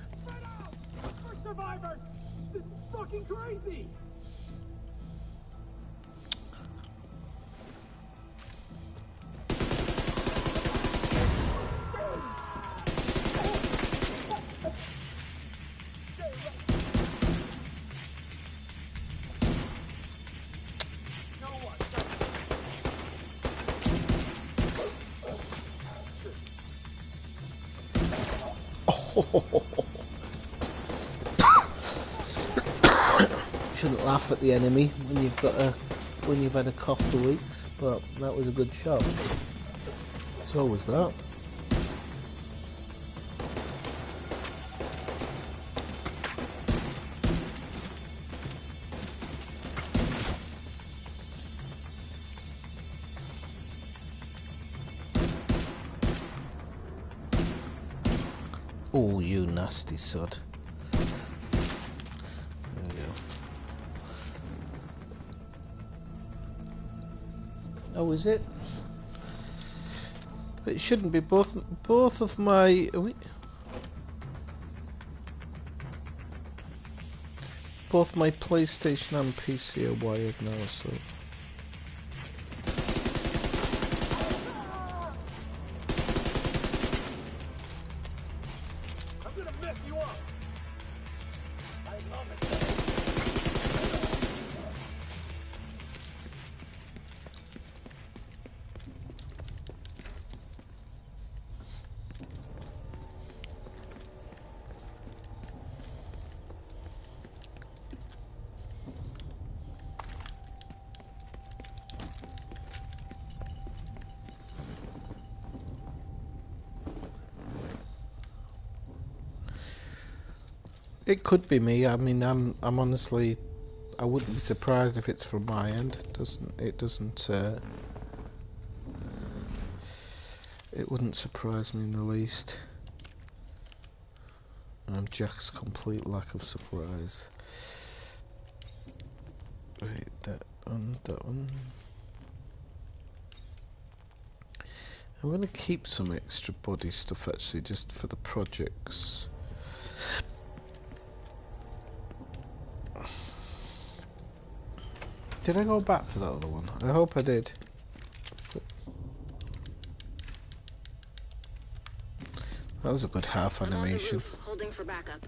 Survivors! This is fucking crazy! Shouldn't laugh at the enemy when you've had a cough for weeks, but that was a good shot. So was that. Oh, you nasty sod. There we go. Oh, is it? It shouldn't be. Both of my... Both my PlayStation and PC are wired now, so... It could be me. I mean, I'm honestly, I wouldn't be surprised if it's from my end. It wouldn't surprise me in the least. Jack's complete lack of surprise. Right, that one. I'm gonna keep some extra body stuff actually, just for the projects. Did I go back for that other one? I hope I did. That was a good half animation. Holding for backup.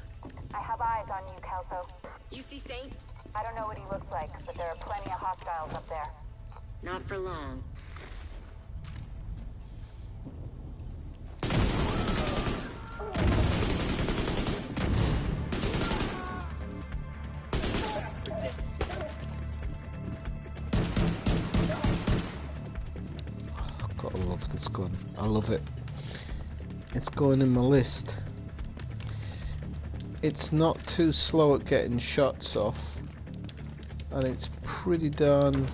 I have eyes on you, Kelso. You see Saint? I don't know what he looks like, but there are plenty of hostiles up there. Not for long. Gotta love this gun. I love it. It's going in my list. It's not too slow at getting shots off, and it's pretty darn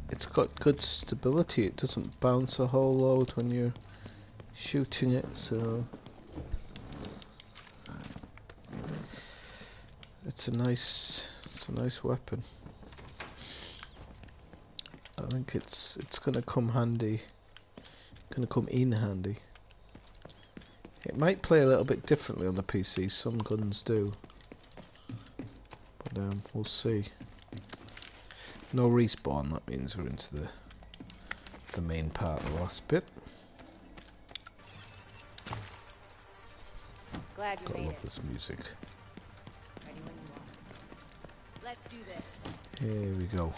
it's got good stability. It doesn't bounce a whole load when you're shooting it, so it's a nice weapon. I think it's gonna come handy. Gonna come in handy. It might play a little bit differently on the PC. Some guns do, but we'll see. No respawn. That means we're into the main part of the last bit. Glad you I made love it. this music. Ready when you are. Let's do this. Here we go.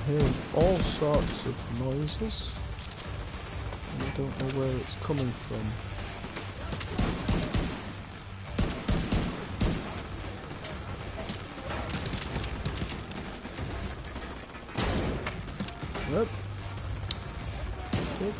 Hearing all sorts of noises, and I don't know where it's coming from. Yep. Okay.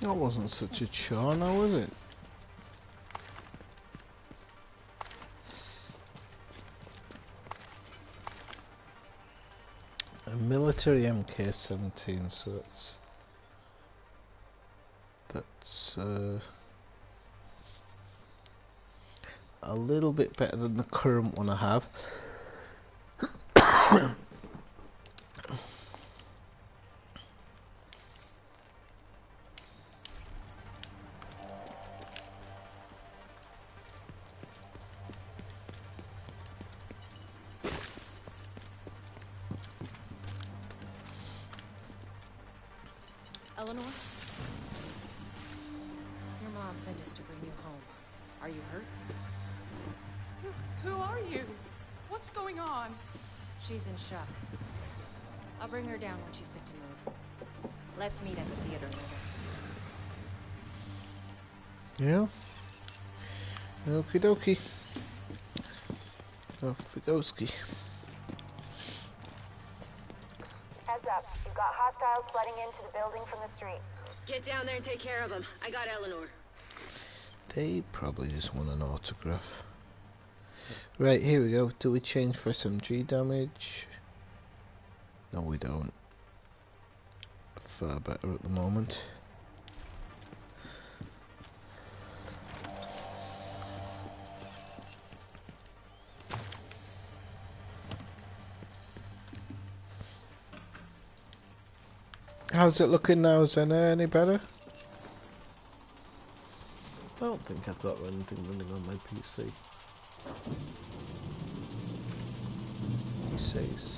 That wasn't such a chore now, was it? A military MK17, so that's a little bit better than the current one I have. Eleanor? Your mom sent us to bring you home. Are you hurt? Who are you? What's going on? She's in shock. I'll bring her down when she's fit to move. Let's meet at the theater later. Yeah. Okie dokie. Off we goski. Heads up. You've got hostiles flooding into the building from the street. Get down there and take care of them. I got Eleanor. They probably just want an autograph. Right, here we go. Do we change for SMG damage? No, we don't. Far better at the moment. How's it looking now, Zena? Any better? I don't think I've got anything running on my PC. He says.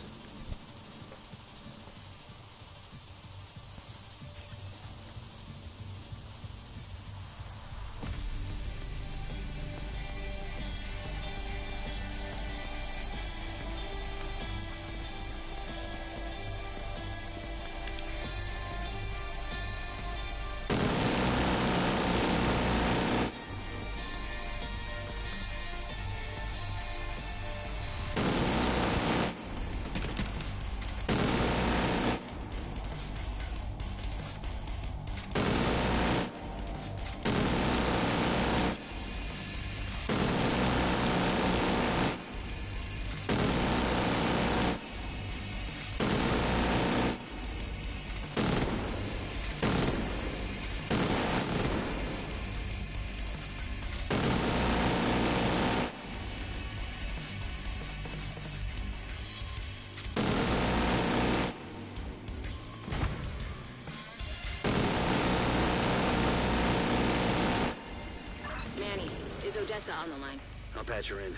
Odessa on the line. I'll patch her in.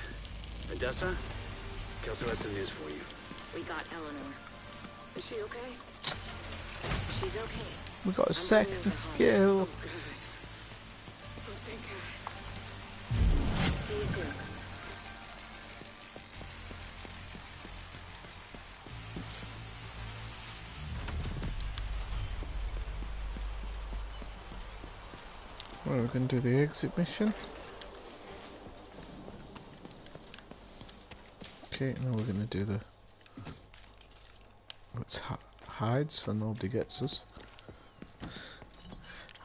Odessa? Kelso has some news for you. We got Eleanor. Is she okay? She's okay. We got a second skill. Oh, thank God. See you soon. Well, we're going to do the exit mission. Okay, now we're going to do the... Let's hide so nobody gets us.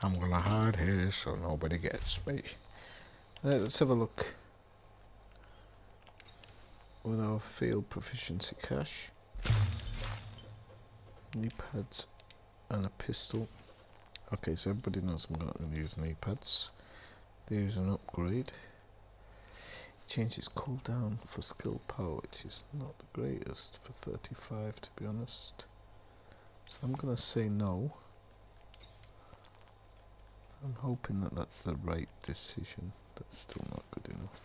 I'm going to hide here so nobody gets me. Right, let's have a look. With our field proficiency cache. Knee pads and a pistol. Okay, so everybody knows I'm not going to use knee pads. There's an upgrade. Changes cooldown for skill power, which is not the greatest for 35 to be honest. So I'm going to say no. I'm hoping that that's the right decision. That's still not good enough.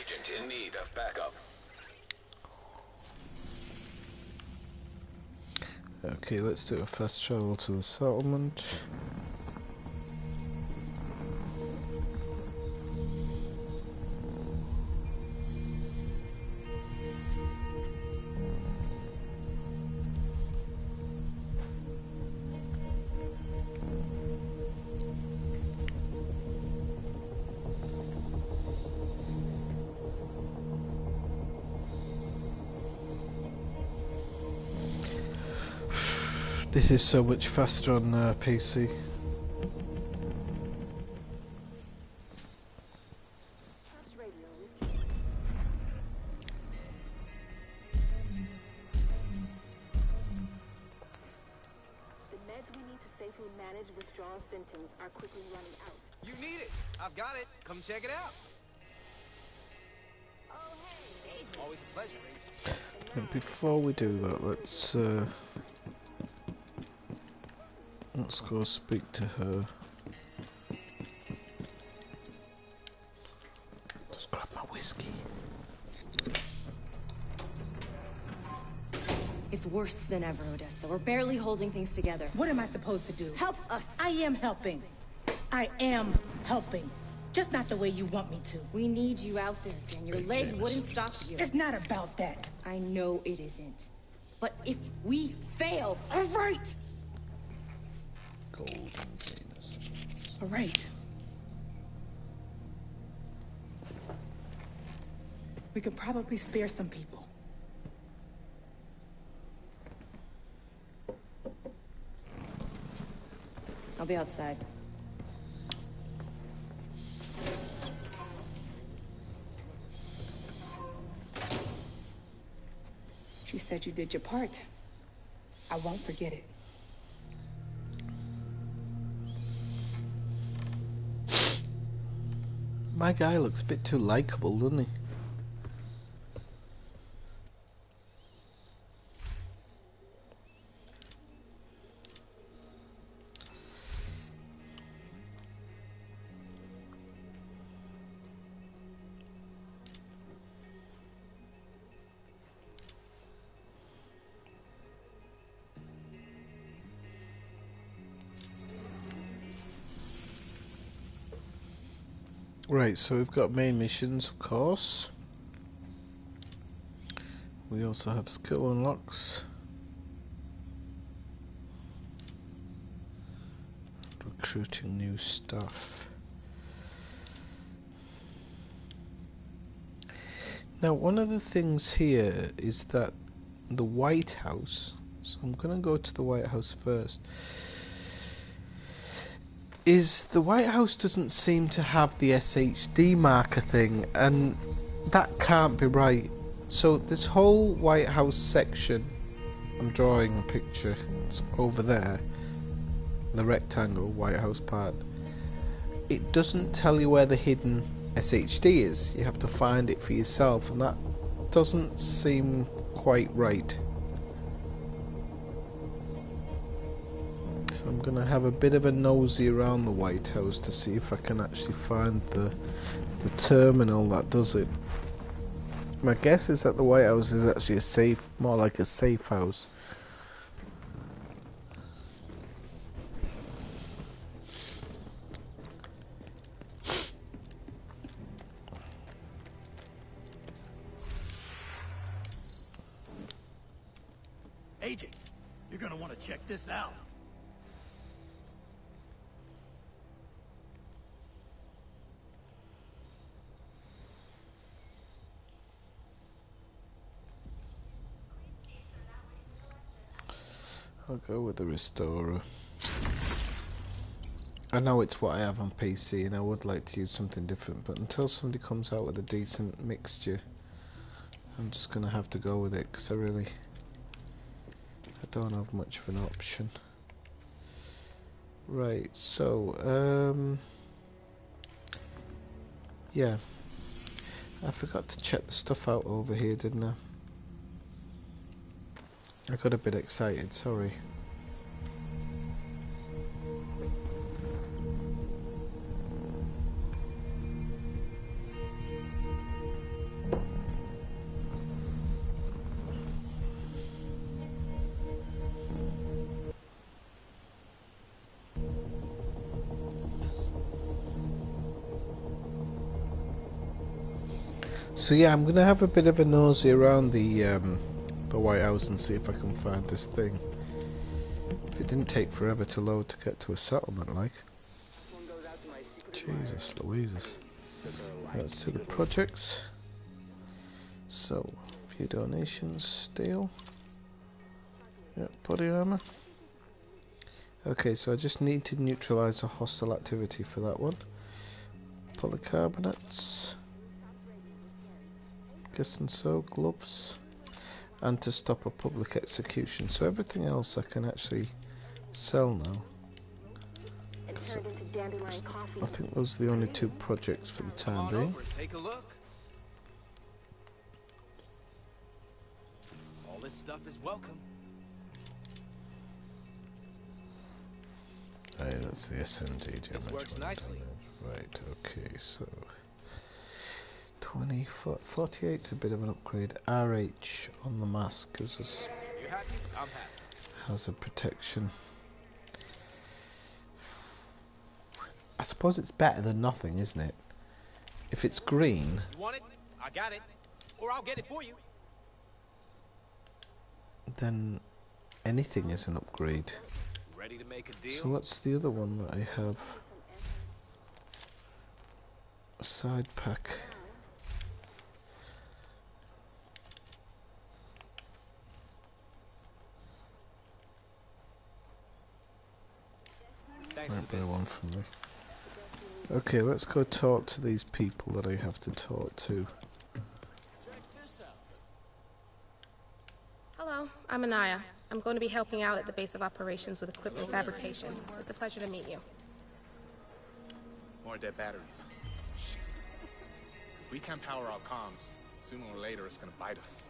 Agent in need of backup. Okay, let's do a fast travel to the settlement. This is so much faster on PC. Come check it out. Oh, hey, Agent. Always a pleasure, Agent. But before we do that, let's go speak to her. Just grab that whiskey. It's worse than ever, Odessa. We're barely holding things together. What am I supposed to do? Help us! I am helping. I am helping. Just not the way you want me to. We need you out there again. Your leg wouldn't stop you. It's not about that. I know it isn't. But if we fail... All right! Golden Venus. All right. We could probably spare some people. I'll be outside. She said you did your part. I won't forget it. My guy looks a bit too likable, doesn't he? Right, so we've got main missions, of course. We also have skill unlocks. Recruiting new staff. Now, one of the things here is that the White House, so I'm going to go to the White House first, is the White House doesn't seem to have the SHD marker thing, and that can't be right. So this whole White House section, I'm drawing a picture, it's over there, the rectangle White House part, it doesn't tell you where the hidden SHD is. You have to find it for yourself, and that doesn't seem quite right. So I'm going to have a bit of a nosy around the White House to see if I can actually find the terminal that does it. My guess is that the White House is actually a safe, more like a safe house. Agent, you're going to want to check this out. I'll go with the Restorer. I know it's what I have on PC and I would like to use something different, but until somebody comes out with a decent mixture, I'm just going to have to go with it, because I don't have much of an option. Right, so, yeah. I forgot to check the stuff out over here, didn't I? I got a bit excited, sorry. So yeah, I'm gonna have a bit of a nosy around the White House and see if I can find this thing. If it didn't take forever to load to get to a settlement, like. Jesus Louises. Let's do the projects. So, a few donations, steel. Yep, body armor. Okay, so I just need to neutralize a hostile activity for that one. Polycarbonates. Guessing so, gloves. And to stop a public execution. So everything else I can actually sell now. I think those are the only two projects for the time being. Take a look. All this stuff is welcome. Hey, that's the SMD damage. This works nicely. Right, okay, so 48's a bit of an upgrade. RH on the mask gives us You're happy? I'm happy. Hazard protection. I suppose it's better than nothing, isn't it? If it's green. You want it? I got it. Or I'll get it for you. Then anything is an upgrade. Ready to make a deal? So what's the other one that I have? A side pack. Might be one from me. Okay, let's go talk to these people that I have to talk to. Hello, I'm Anaya. I'm going to be helping out at the base of operations with equipment fabrication. It's a pleasure to meet you. More dead batteries. If we can't power our comms, sooner or later it's gonna bite us.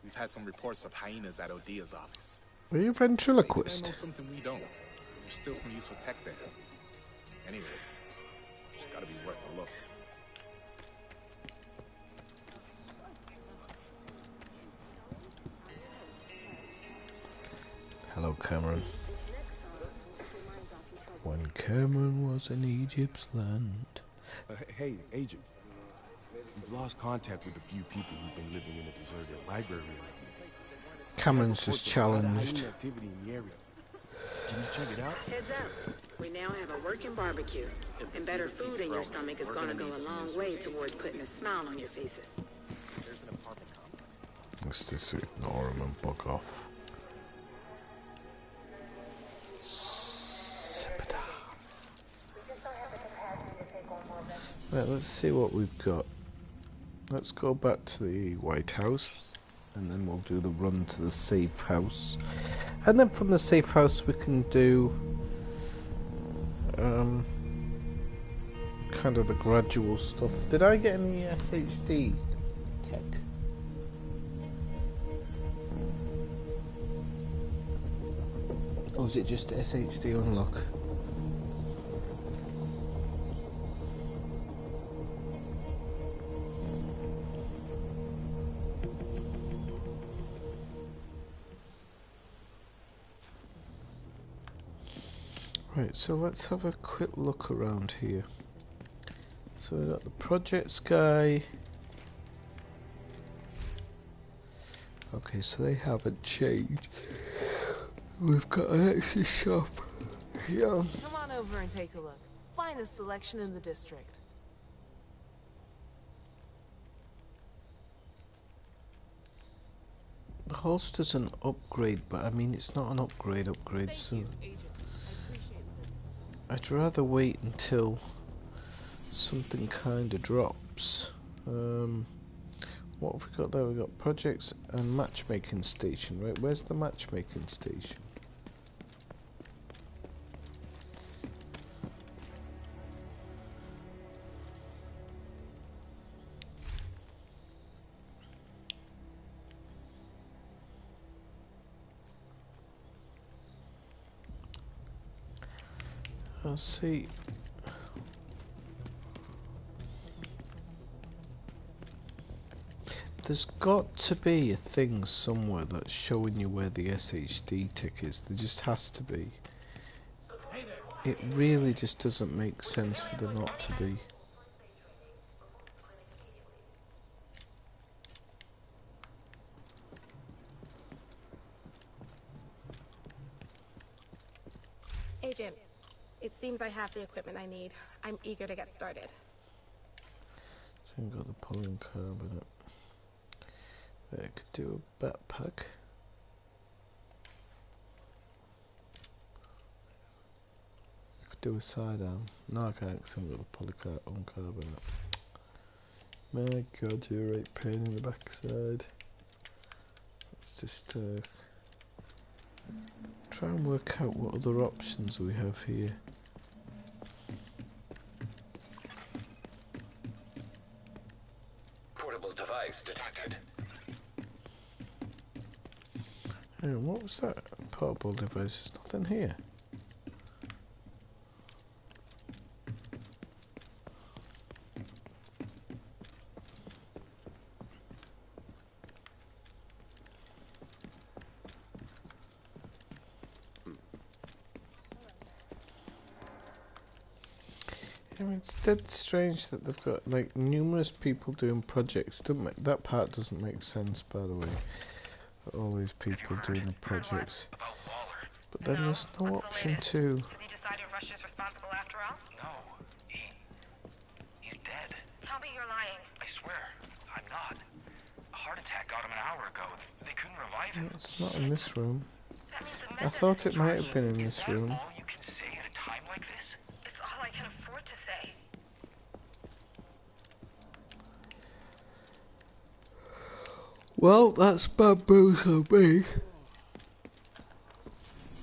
We've had some reports of hyenas at Odia's office. Are you a ventriloquist? They know something we don't. There's still some useful tech there. Anyway, it's gotta be worth a look. Hello, Cameron. When Cameron was in Egypt's land. Hey, Agent. We've lost contact with a few people who've been living in a deserted library. Cameron's just challenged. Activity in the area. Can you check it out? Heads up. We now have a working barbecue. And better food in your stomach is gonna go a long way towards putting a smile on your faces. There's an apartment complex. Let's just ignore him and bug off. Right, let's see what we've got. Let's go back to the White House, and then we'll do the run to the safe house. And then from the safe house we can do kind of the gradual stuff. Did I get any SHD tech? Or was it just SHD unlock? Right, so let's have a quick look around here. So we've got the projects guy. Okay, so they haven't changed. We've got an extra shop here. Come on over and take a look. Finest selection in the district. The holster's an upgrade, but I mean it's not an upgrade, so I'd rather wait until something kinda drops. What have we got there? We've got projects and matchmaking station, right? Where's the matchmaking station? I'll see. There's got to be a thing somewhere that's showing you where the SHD tick is. There just has to be. It really just doesn't make sense for there not to be. Agent, it seems I have the equipment I need. I'm eager to get started. So I've got the polycarbonate. I could do a backpack. I could do a sidearm. No, I can't because I've got the polycarbonate. My god, you're a right pain in the backside. Let's just try and work out what other options we have here. Portable device detected. Hang on, what was that? Portable device, there's nothing here. I mean, it's dead strange that they've got like numerous people doing projects. That part doesn't make sense, by the way. All these people doing the projects, but then there's no option to. Did he decide Rush is responsible after all? No, he's dead. Tell me you're lying. I swear, I'm not. A heart attack got him an hour ago. They couldn't revive him. No, it's not in this room. I thought it might have been in this room. All you can say at a time like this? It's all I can afford to say. Well, that's bamboozled me.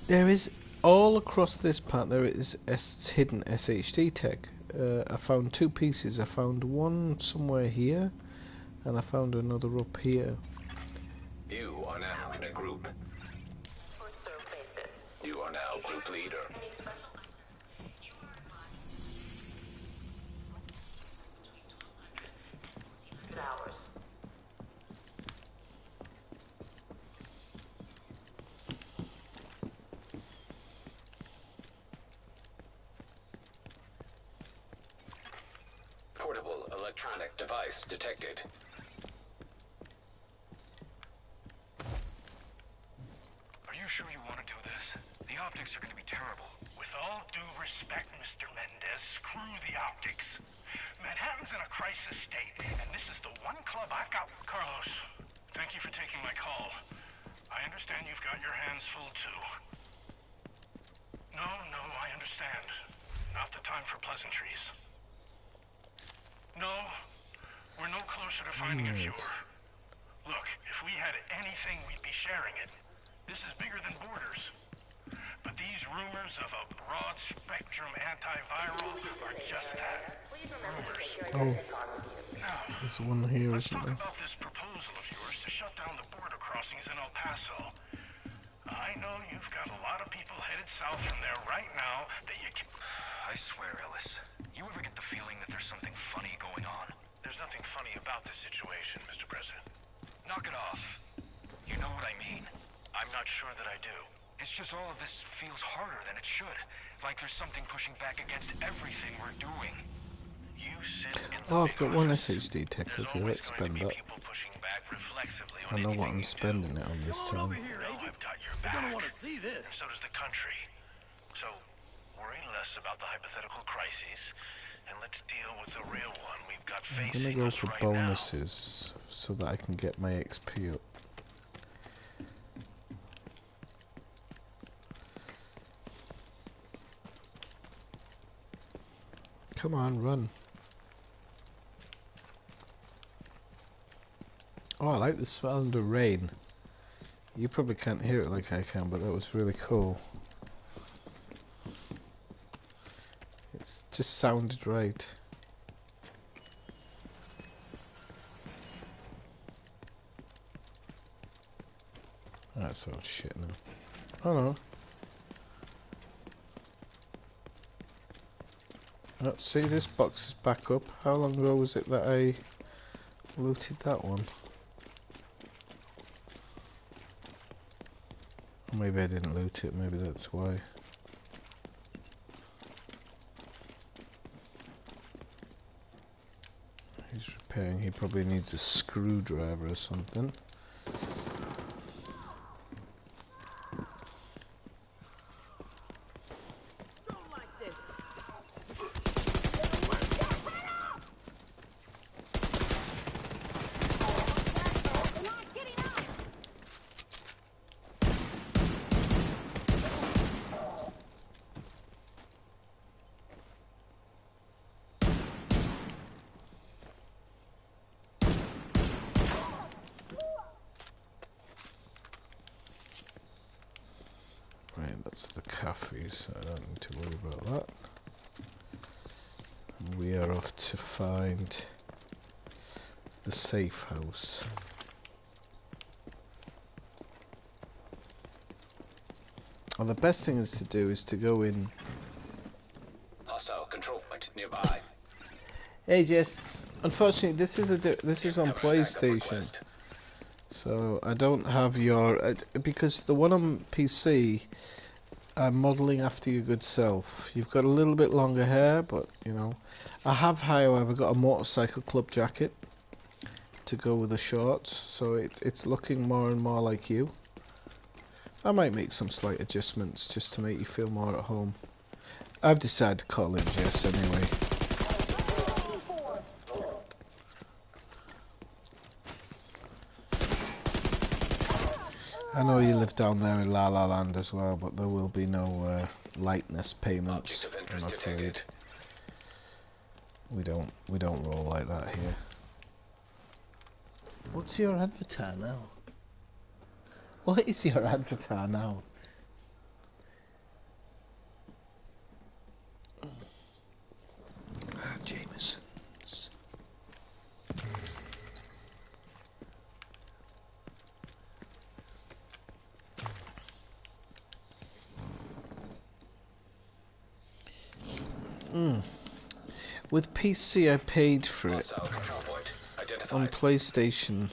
There is, all across this part, there is hidden SHD tech. I found 2 pieces. I found one somewhere here, and I found another up here. You are now in a group. You are now group leader. Portable electronic device detected. Are you sure you want to do this? The optics are going to be terrible. With all due respect, Mr. Mendez, screw the optics. Manhattan's in a crisis state, and this is the one club I got. Carlos, thank you for taking my call. I understand you've got your hands full, too. No, I understand. Not the time for pleasantries. No, we're no closer to finding a cure. Look, if we had anything, we'd be sharing it. This is bigger than borders. But these rumors of a broad-spectrum antiviral are just that. Rumors. Oh, there's one here, Let's isn't talk there? about this proposal of yours to shut down the border crossings in El Paso. I know you've got a lot of people headed south from there right now that you can... I swear, Ellis, you ever get the feeling that there's something funny going on? There's nothing funny about this situation, Mr. President. Knock it off. You know what I mean. I'm not sure that I do. It's just all of this feels harder than it should. Like there's something pushing back against everything we're doing. You sit in the Oh, I've got one SHD tech with you. Let's spend that. I know what I'm spending it on this time. You're gonna want to see this. And so does the country. So worry less about the hypothetical crises, and let's deal with the real one we've got I'm facing gonna go us for right now. bonuses so that I can get my XP up. Come on, run. Oh, I like the sound of rain. You probably can't hear it like I can, but that was really cool. It's just sounded right. That's all shit now. Oh no. Oh, see, this box is back up. How long ago was it that I looted that one? Or maybe I didn't loot it, maybe that's why. He's repairing, he probably needs a screwdriver or something. That's the cafe, so I don't need to worry about that. And we are off to find the safe house. Well, the best thing is to do is to go in. Hostile control point nearby. Hey Jess, unfortunately this is on PlayStation, so I don't have your because the one on PC I'm modelling after your good self. You've got a little bit longer hair, but you know. I have, however, got a motorcycle club jacket to go with the shorts, so it's looking more and more like you. I might make some slight adjustments just to make you feel more at home. I've decided to call in Jess anyway. I know you live down there in La La Land as well, but there will be no lightness payments, I'm afraid. We don't roll like that here. What's your avatar now? What is your avatar now? Jameson's. With PC I paid for it. On PlayStation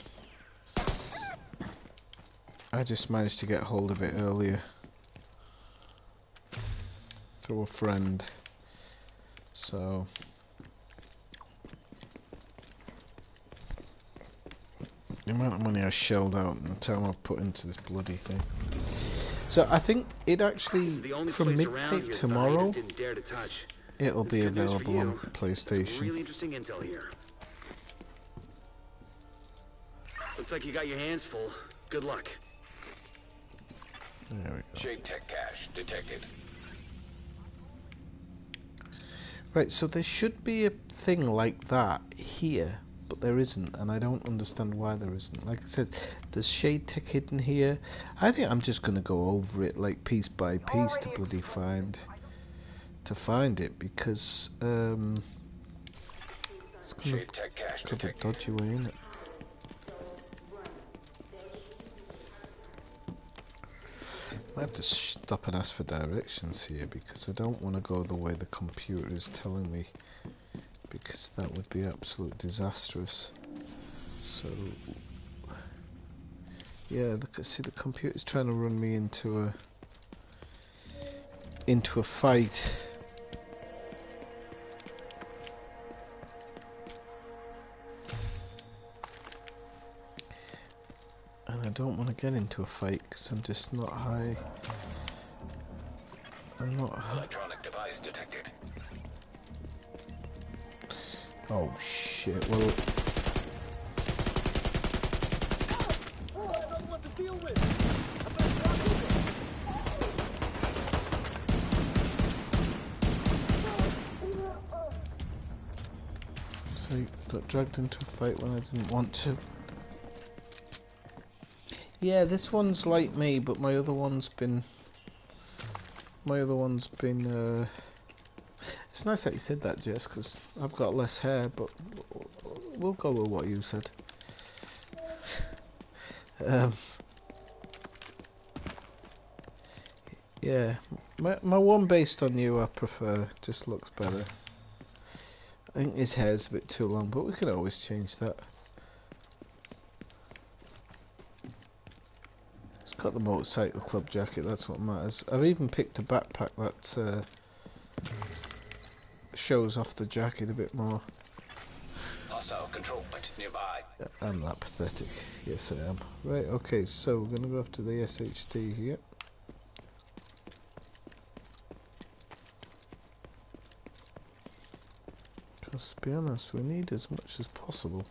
I just managed to get hold of it earlier through a friend. So the amount of money I shelled out and the time I put into this bloody thing. So I think it actually, from midnight tomorrow, it'll be available on PlayStation. Really interesting intel here. Looks like you got your hands full. Good luck. There we go. Shade Tech cache detected. Right, so there should be a thing like that here, but there isn't, and I don't understand why there isn't. Like I said, there's Shade Tech hidden here. I think I'm just gonna go over it like piece by piece to bloody find it, because it's gonna Shade Tech cache got a detected. dodgy way in it. I have to stop and ask for directions here because I don't want to go the way the computer is telling me, because that would be absolute disastrous. So yeah, look, see, the computer's trying to run me into a fight. And I don't want to get into a fight because I'm just not high. I'm not high. Electronic device detected. Oh shit, well... So you got dragged into a fight when I didn't want to. Yeah, this one's like me, but my other one's been... It's nice that you said that, Jess, because I've got less hair, but we'll go with what you said. Yeah, my one based on you I prefer, just looks better. I think his hair's a bit too long, but we can always change that. Got the motorcycle club jacket, that's what matters. I've even picked a backpack that shows off the jacket a bit more. Hostile control point nearby. I'm that pathetic. Yes, I am. Right, okay, so we're going to go after the SHD here. Because, to be honest, we need as much as possible.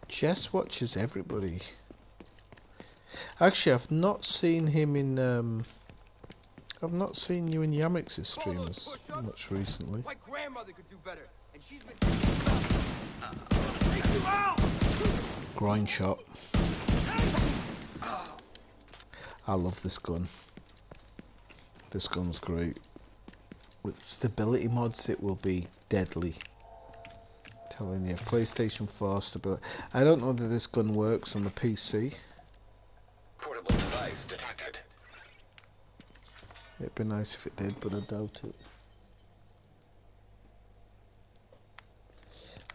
Jess watches everybody. Actually, I've not seen him in. I've not seen you in Yamix's streams much recently. My grandmother could do better, and she's been. Grind shot. I love this gun. This gun's great. With stability mods, it will be deadly. Telling you, PlayStation 4 stability. I don't know that this gun works on the PC. Portable device detected. It'd be nice if it did, but I doubt it.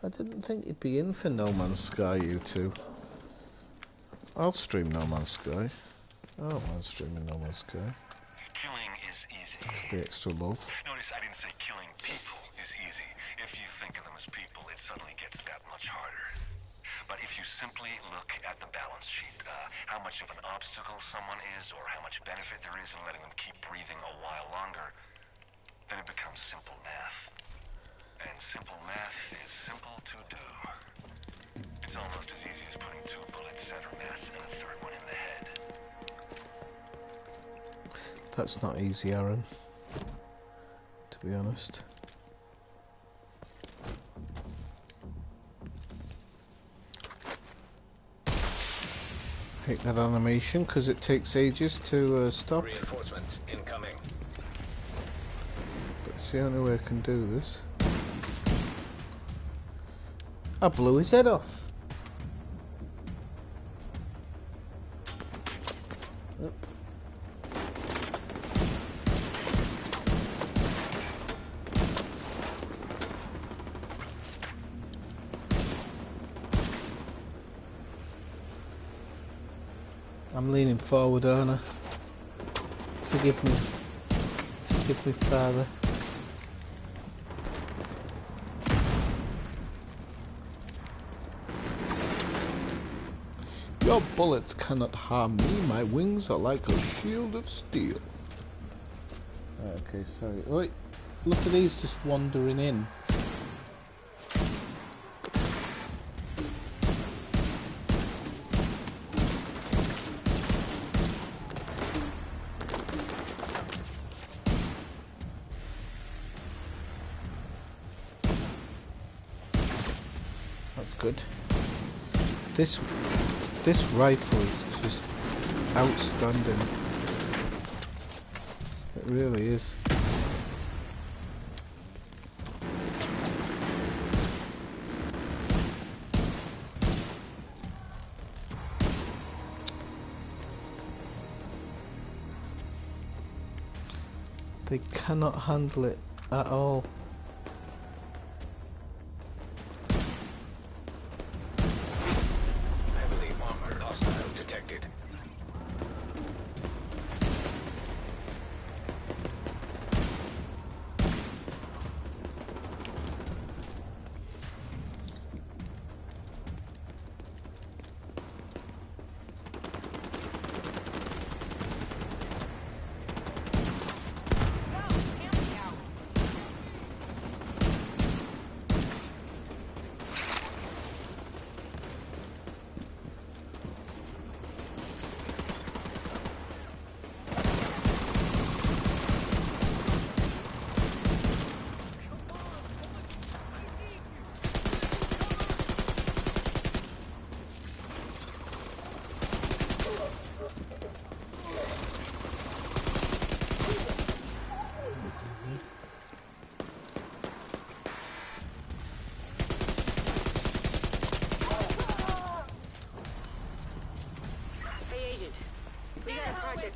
I didn't think you'd be in for No Man's Sky, you two. I'll stream No Man's Sky. I don't mind streaming No Man's Sky. Killing is easy. The extra love. Notice I didn't say killing people is easy. If you think of them as people, it suddenly gets that much harder. But if you simply look at the balance sheet, how much of an obstacle someone is, or how much benefit there is in letting them keep breathing a while longer, then it becomes simple math. And simple math is simple to do. It's almost as easy as putting 2 bullets center mass and a third one in the head. That's not easy, Aaron. To be honest. Hate that animation because it takes ages to stop. Reinforcements incoming. But it's the only way I can do this. I blew his head off. Oh. I'm leaning forward, aren't I? Forgive me. Forgive me, Father. Your bullets cannot harm me. My wings are like a shield of steel. Okay, sorry. Wait, look at these just wandering in. That's good. This rifle is just outstanding. It really is. They cannot handle it at all. Heavily armored hostile detected.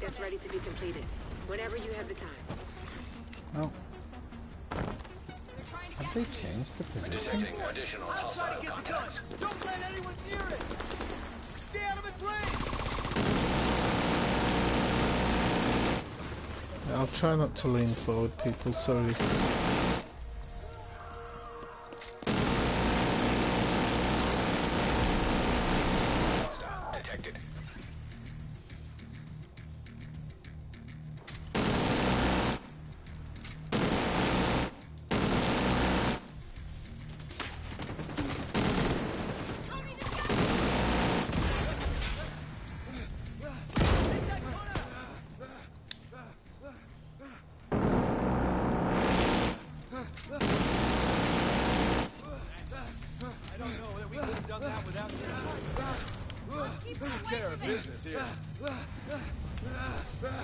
That's ready to be completed. Whenever you have the time. Oh. Have they changed the position? Detecting additional hostile contacts. Don't let anyone near it! Stay out of its range! I'll try not to lean forward, people, sorry. Hostile detected.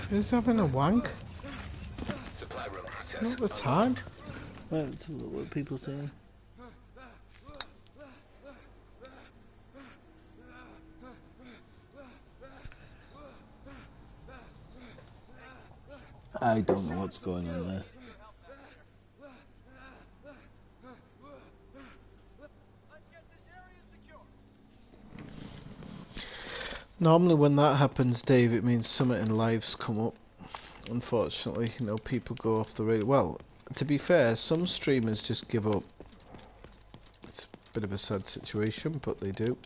Who's having a wank? Supply room access. Not the time. Well, let's have a look what people say. I don't know what's going on there. Normally when that happens, Dave, it means something in lives come up. Unfortunately, you know, people go off the radio. Well, to be fair, some streamers just give up. It's a bit of a sad situation, but they do.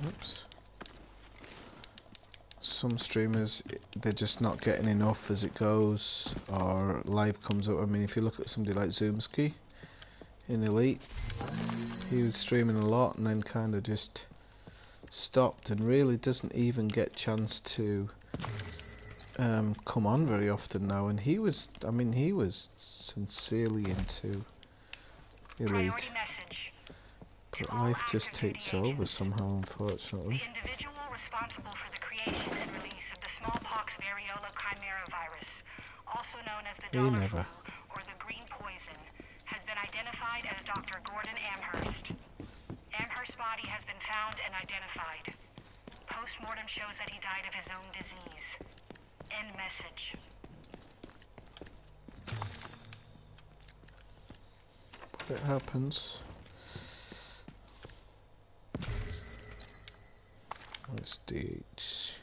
Oops. Some streamers, they're just not getting enough as it goes, or live comes up. I mean, if you look at somebody like Zoomski in Elite, he was streaming a lot and then kind of just stopped and really doesn't even get chance to come on very often now. And he was, I mean, he was sincerely into Elite, but life just takes over somehow, unfortunately. The individual responsible for the creation and release of the smallpox variola chimera virus, also known as the dollar flu or the green poison, has been identified as Dr. Gordon Amherst. Amherst's body has been found and identified. Post-mortem shows that he died of his own disease. End message. It happens. Let's DH.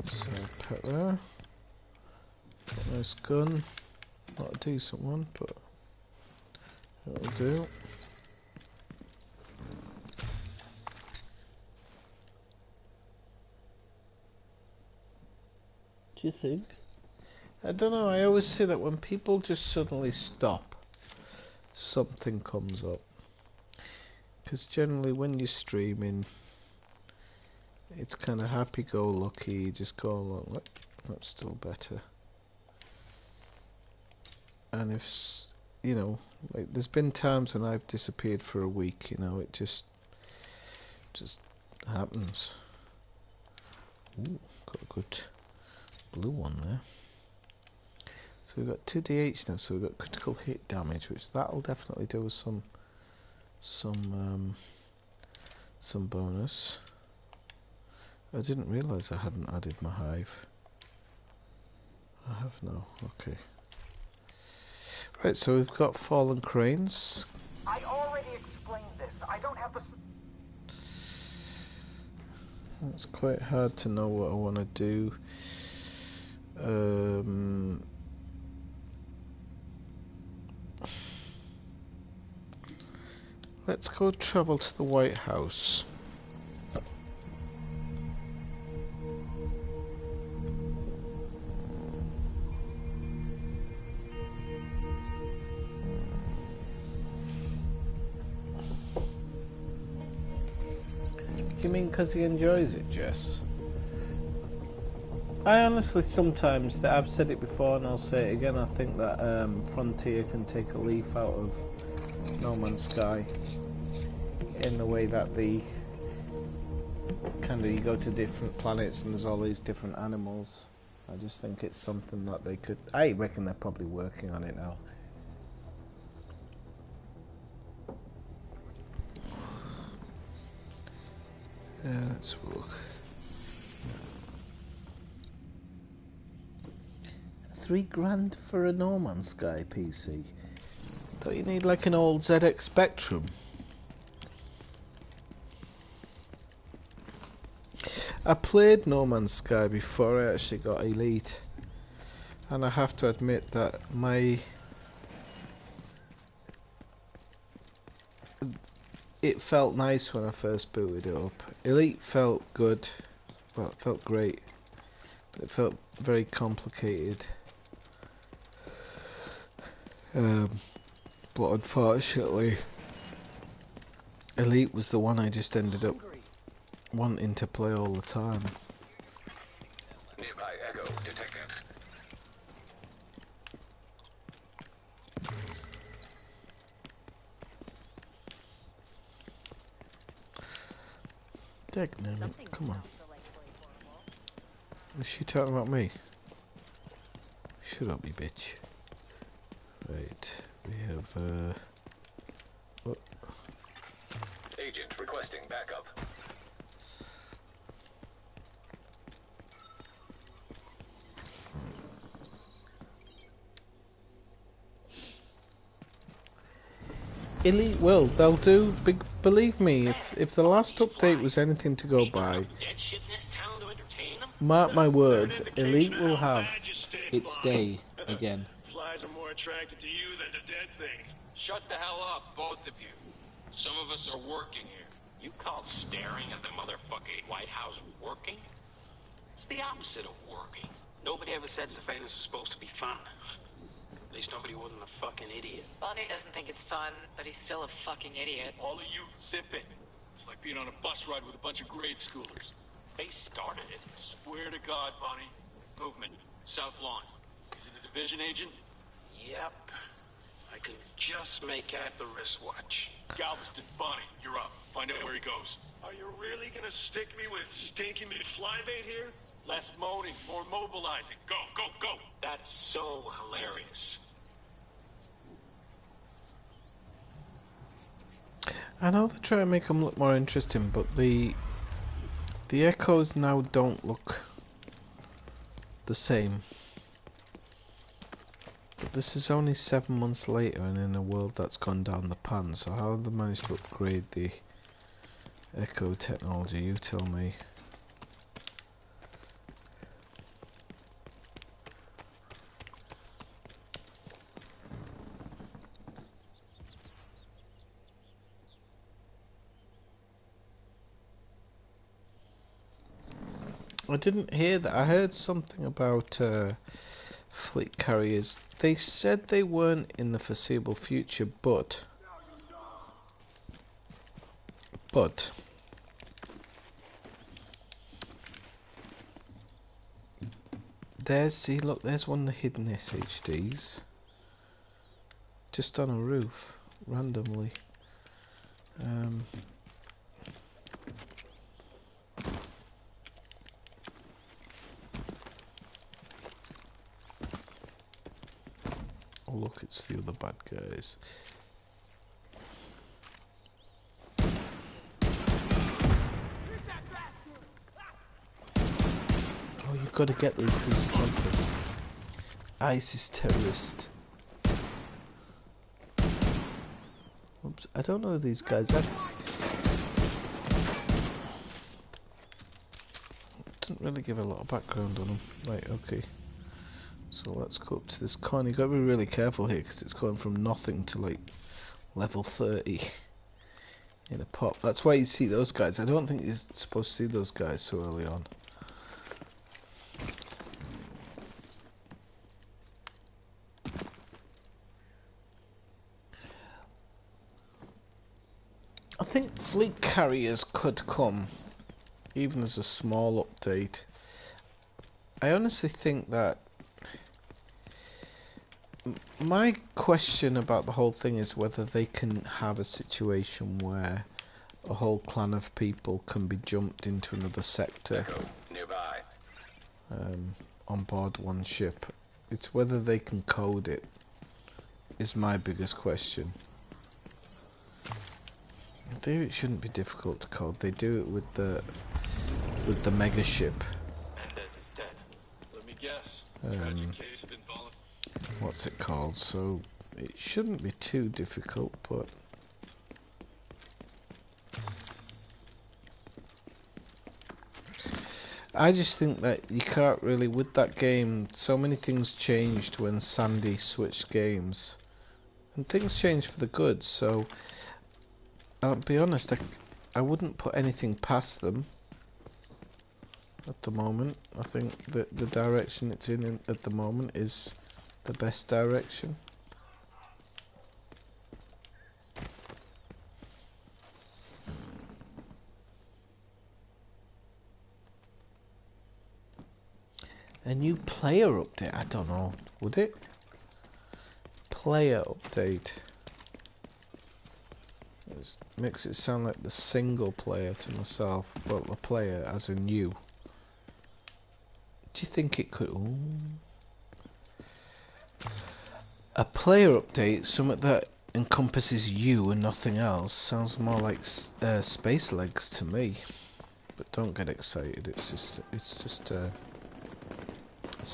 So put there. Nice gun. Not a decent one, but it'll do. Do you think? I don't know, I always say that when people just suddenly stop, something comes up. Because generally when you're streaming, it's kind of happy-go-lucky, you just go along, that's still better. And if, you know, like there's been times when I've disappeared for a week, you know, it just happens. Ooh, got a good blue one there. So we've got 2 DH now, so we've got critical hit damage, which that'll definitely do us some bonus. I didn't realise I hadn't added my hive. I have now, okay. Right, so we've got fallen cranes. I already explained this. I don't have the... It's quite hard to know what I want to do. Let's go travel to the White House. Do you mean because he enjoys it, Jess? I honestly sometimes, I've said it before and I'll say it again, I think that Frontier can take a leaf out of No Man's Sky in the way that the kind of, you go to different planets and there's all these different animals. I just think it's something that they could, I reckon they're probably working on it now. Yeah, let's look. $3,000 for a No Man's Sky PC. Don't you need like an old ZX Spectrum? I played No Man's Sky before I actually got Elite, and I have to admit that it felt nice when I first booted it up. Elite felt good, well, it felt great, but it felt very complicated. But unfortunately, Elite was the one I just ended up wanting to play all the time. Nearby echo detected. Dagnabbit, come on. Is she talking about me? Shut up, you bitch. Right, we have oh. Agent requesting backup. Elite will, they'll do big believe me, if the last update was anything to go by, mark my words, Elite will have its day again. Flies are more attracted to you than the dead things. Shut the hell up, both of you. Some of us are working here. You call staring at the motherfucking White House working? It's the opposite of working. Nobody ever said surveillance is supposed to be fun. At least nobody wasn't a fucking idiot. Bonnie doesn't think it's fun, but he's still a fucking idiot. All of you, zip it. It's like being on a bus ride with a bunch of grade schoolers. They started it. Swear to God, Bonnie. Movement. South Lawn. Is it a division agent? Yep. I can just make out the wristwatch. Galveston, Bonnie, you're up. Find out where he goes. Are you really gonna stick me with stinky McFlybait here? Less moaning, more mobilizing. Go, go, go! That's so hilarious. I know they're trying to make them look more interesting, but the echoes now don't look the same. But this is only 7 months later and in a world that's gone down the pan, so how have they managed to upgrade the echo technology? You tell me. I didn't hear that. I heard something about fleet carriers. They said they weren't in the foreseeable future, but there's, see, look, there's one of the hidden SHDs just on a roof randomly. Oh look, it's the other bad guys. Oh, you've got to get these because it's like the ISIS terrorist. Oops, I don't know who these guys are. Didn't really give a lot of background on them. Right, okay. So let's go up to this corner. You've got to be really careful here because it's going from nothing to like level 30 in a pop. That's why you see those guys. I don't think you're supposed to see those guys so early on. I think fleet carriers could come even as a small update. I honestly think that my question about the whole thing is whether they can have a situation where a whole clan of people can be jumped into another sector Nearby. On board one ship. It's whether they can code it is my biggest question. It shouldn't be difficult to code. They do it with the mega ship. Mendez is dead. Let me guess. What's it called? So it shouldn't be too difficult, but I just think that you can't really, with that game, so many things changed when Sandy switched games, and things changed for the good. So I'll be honest, I wouldn't put anything past them at the moment. I think that the direction it's in at the moment is the best direction. A new player update? I don't know. Would it? Player update. It makes it sound like the single player to myself. Well, the player as in you. Do you think it could... Ooh. A player update, something that encompasses you and nothing else, sounds more like Space Legs to me. But don't get excited. It's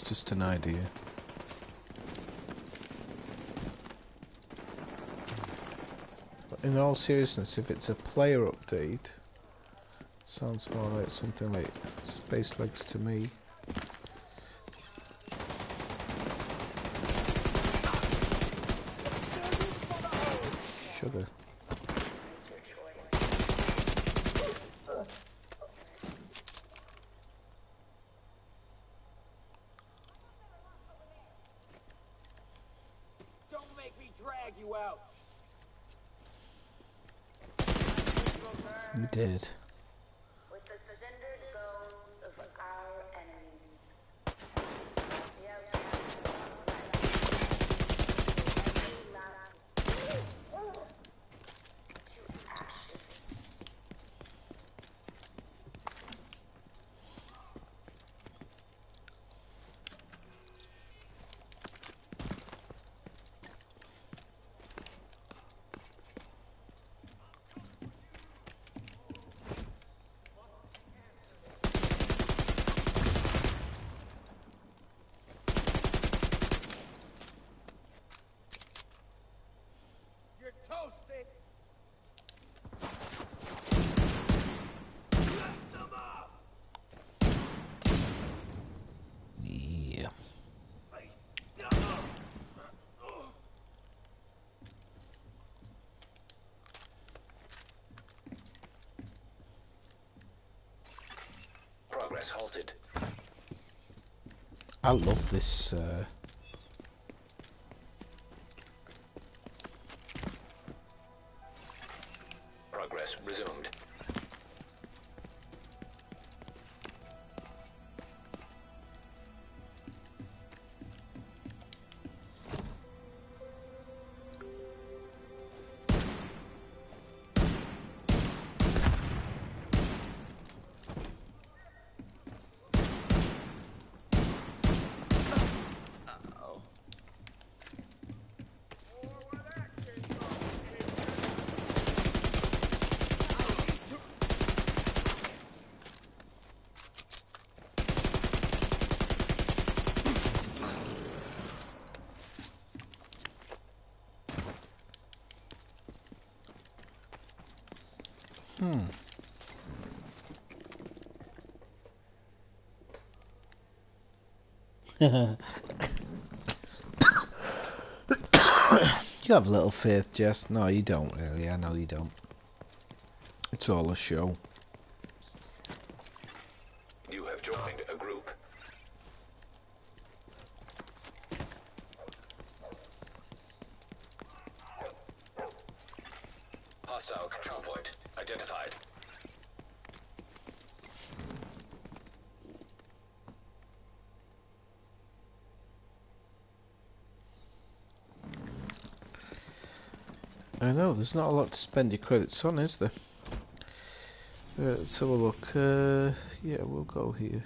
just an idea. in all seriousness, if it's a player update, sounds more like something like Space Legs to me. Sugar. Don't make me drag you out. You did. With the surrendered goals of our enemies. We have every last to ashes. You're toasted. Yeah. Progress halted. I love this. Progress resumed. You have little faith, Jess. No, you don't really. I know you don't. It's all a show. You have joined a group. Hostile control point identified. I know, there's not a lot to spend your credits on, is there? Let's have a look. Yeah, we'll go here.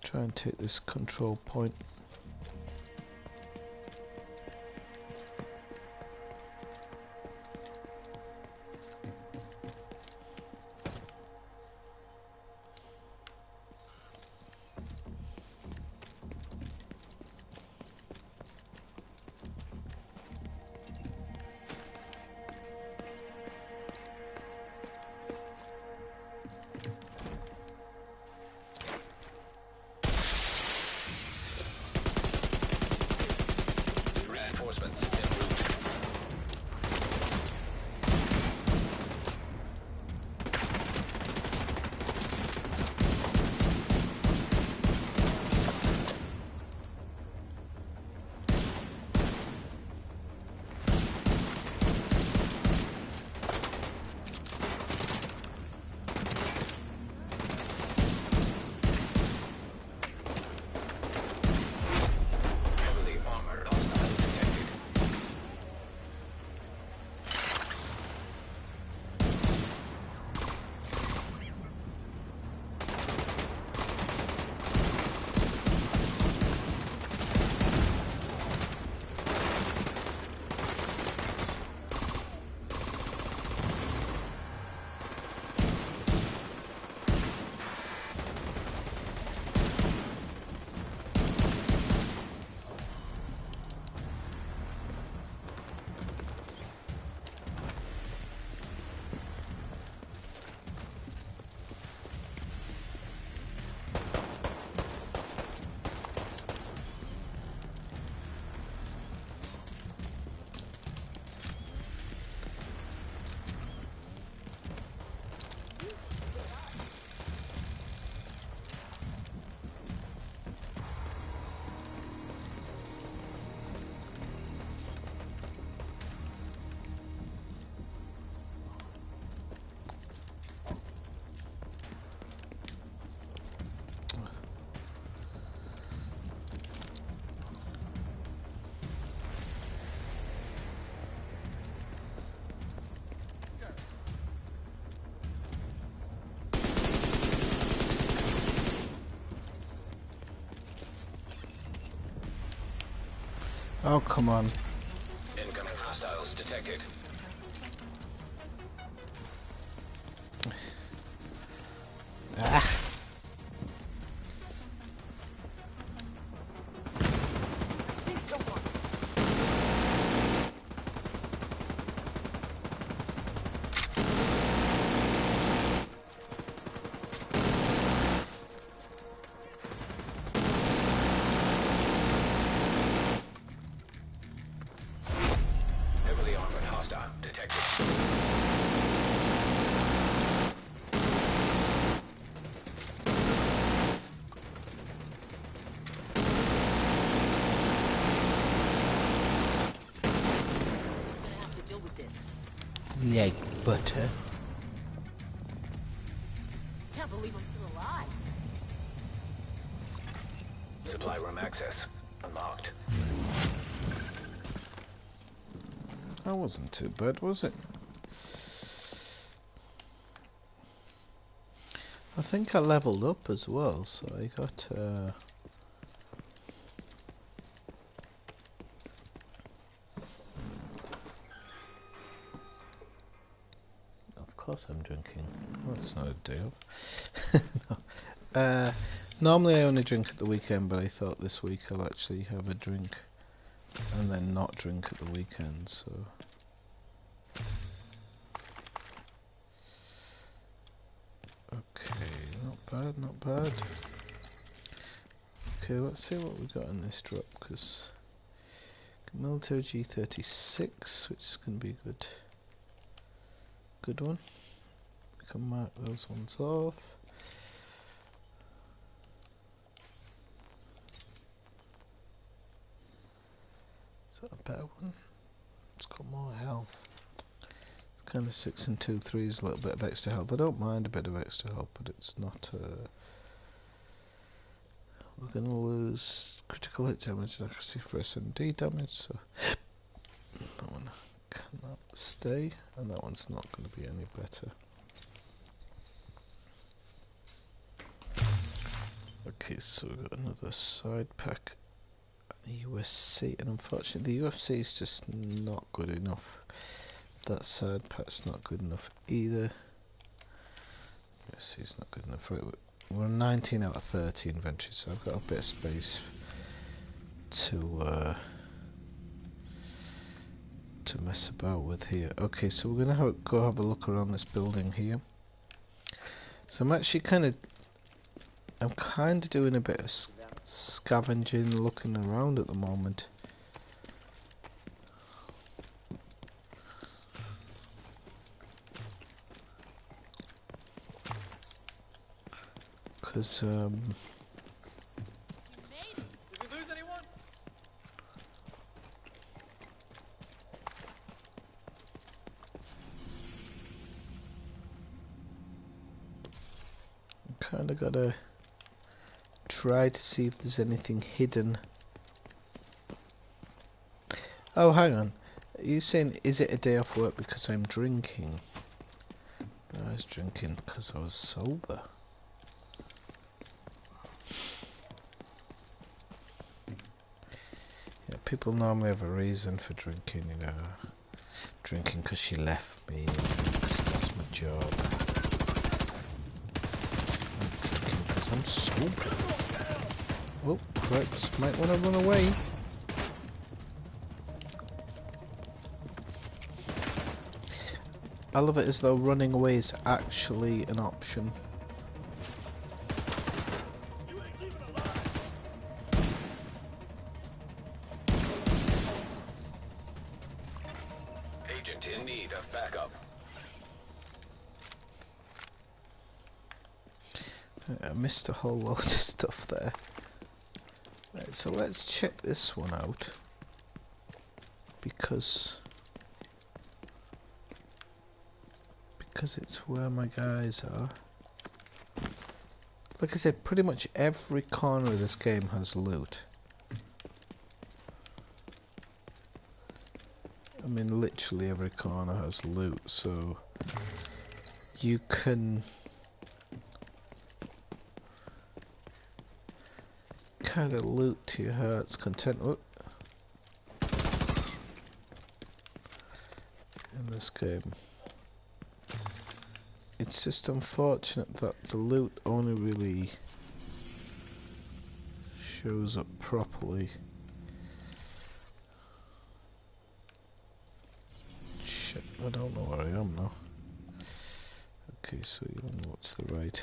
Try and take this control point. Oh, come on. Incoming hostiles detected. Ah. Heavily armored hostile detected. Leg butter. Can't believe I'm still alive. Supply room access unlocked. That wasn't too bad, was it? I think I leveled up as well, so I got of course I'm drinking. Well, it's not a day off. No. Normally I only drink at the weekend, but I thought this week I'll actually have a drink and then not drink at the weekend, so... Okay, not bad, not bad. Okay, let's see what we got in this drop, because... Military G36, which is going to be a good one. We can mark those ones off. Is that a better one? It's got more health. It's kind of 6 and 2 3s, a little bit of extra health. I don't mind a bit of extra health, but it's not. We're going to lose critical hit damage and accuracy for SMD damage, so that one cannot stay, and that one's not going to be any better. Okay, so we've got another side pack. USC, and unfortunately the UFC is just not good enough. That side pack's not good enough either. USC is not good enough. Right, we're 19 out of 30 inventory, so I've got a bit of space to mess about with here. Okay, so we're gonna go have a look around this building here. So I'm actually kind of doing a bit of scavenging, looking around at the moment. Because Did we lose anyone? Kinda gotta try to see if there's anything hidden. Oh, hang on. Are you saying, is it a day off work because I'm drinking? I was drinking because I was sober. Yeah, people normally have a reason for drinking, you know. Drinking because she left me, because I lost my job. I'm drinking because I'm sober. Oh, cripes, might want to run away. I love it as though running away is actually an option. Agent in need of backup. I missed a whole load of stuff there. Right, so let's check this one out. Because it's where my guys are. Like I said, pretty much every corner of this game has loot. I mean, literally every corner has loot, so you can kind of loot to your heart's content. Whoop. this game. It's just unfortunate that the loot only really shows up properly. Shit, I don't know where I am now. Okay, so you're on what's the right.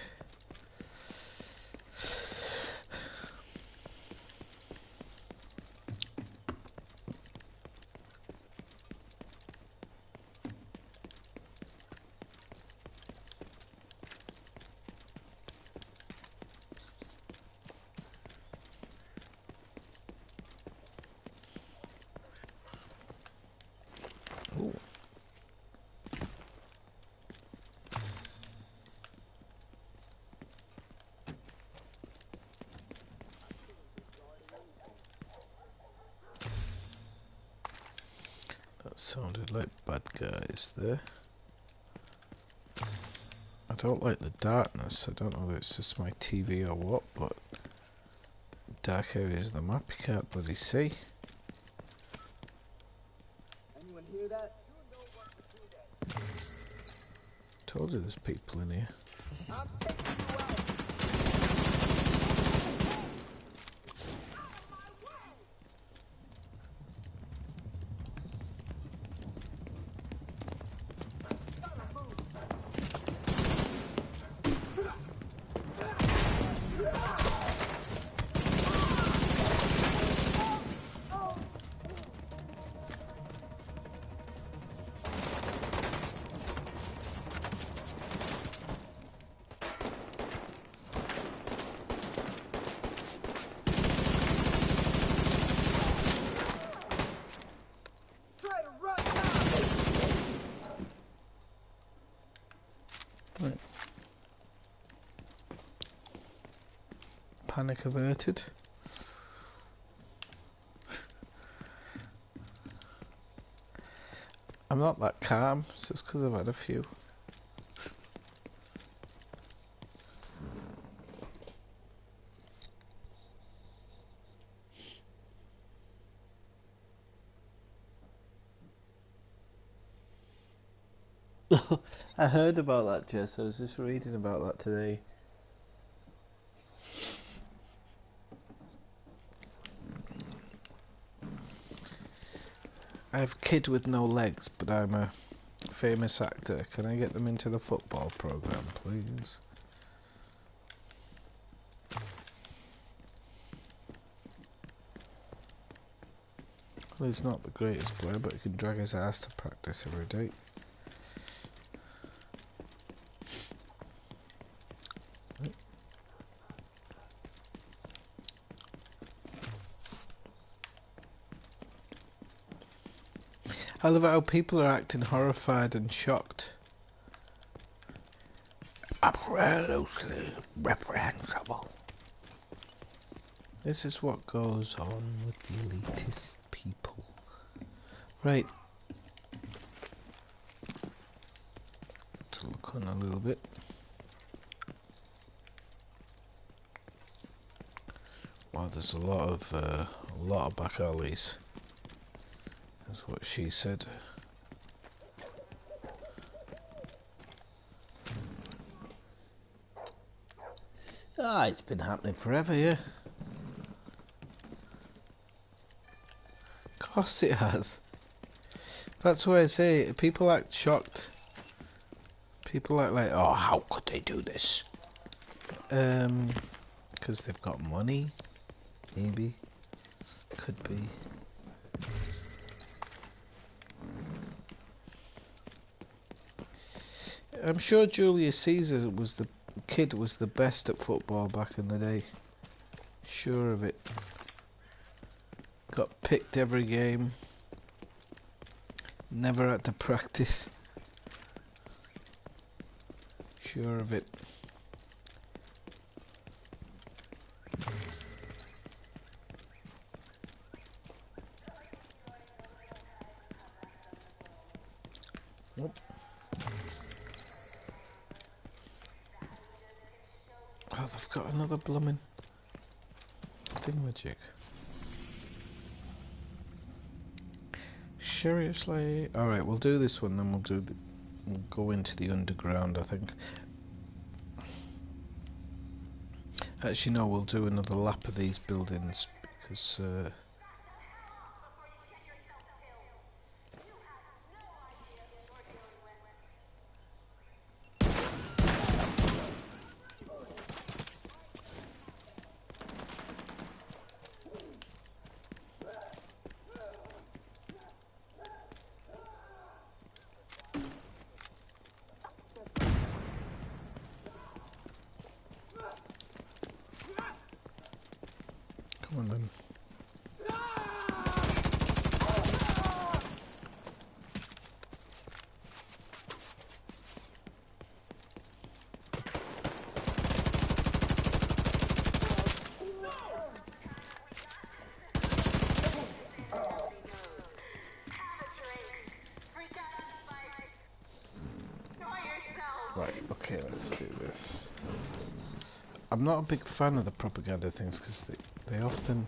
Sounded like bad guys there. I don't like the darkness. I don't know if it's just my TV or what, but dark areas of the map you can't bloody see. Anyone hear that? Told you there's people in here. I'm taking you out. Right. Panic averted. I'm not that calm, it's just because I've had a few. I heard about that, Jess. I was just reading about that today. I have a kid with no legs, but I'm a famous actor. Can I get them into the football program, please? Well, he's not the greatest player, but he can drag his ass to practice every day. I love how people are acting horrified and shocked. Absolutely reprehensible. This is what goes on with the elitist people. Right. To look on a little bit. Wow, there's a lot of back alleys. That's what she said. Ah, it's been happening forever, yeah. Of course it has. That's why I say people act shocked. People act like, oh, how could they do this? Because they've got money, maybe. Could be. I'm sure Julius Caesar was the best at football back in the day. Sure of it. Got picked every game. Never had to practice. Sure of it. Nope. Oh, they've got another blooming thingamajig. Seriously? Alright, we'll do this one, then we'll go into the underground, I think. Actually, no, we'll do another lap of these buildings, because... come on then. Right, okay, let's do this. I'm not a big fan of the propaganda things because they often...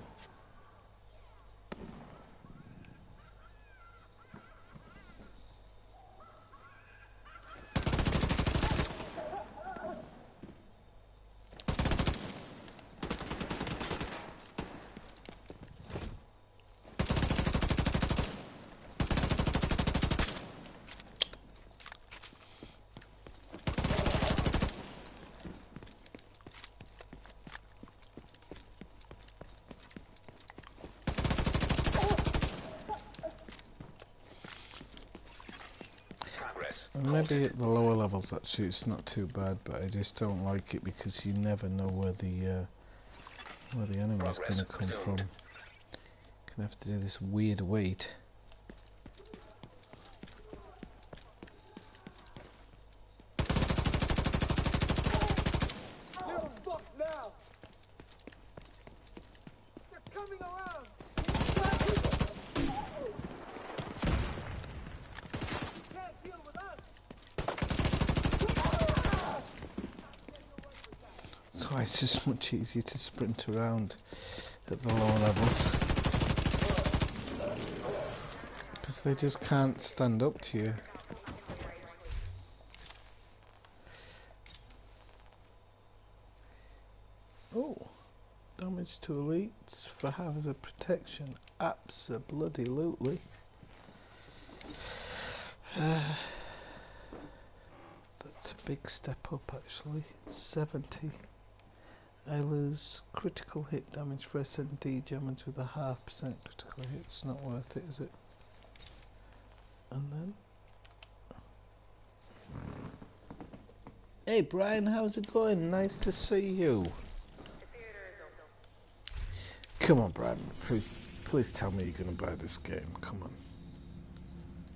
Maybe at the lower levels actually it's not too bad, but I just don't like it because you never know where the enemy is going to come from. Gonna have to do this weird wait. You're fucked now. They're coming around. That's why it's just much easier to sprint around at the lower levels, because they just can't stand up to you. Oh, damage to elites for hazard protection. Abso-bloody-lutely. That's a big step up actually. 70. I lose critical hit damage for SND damage with a 0.5% critical hit. It's not worth it, is it? And then... Hey Brian, how's it going? Nice to see you. Come on Brian, please tell me you're going to buy this game. Come on.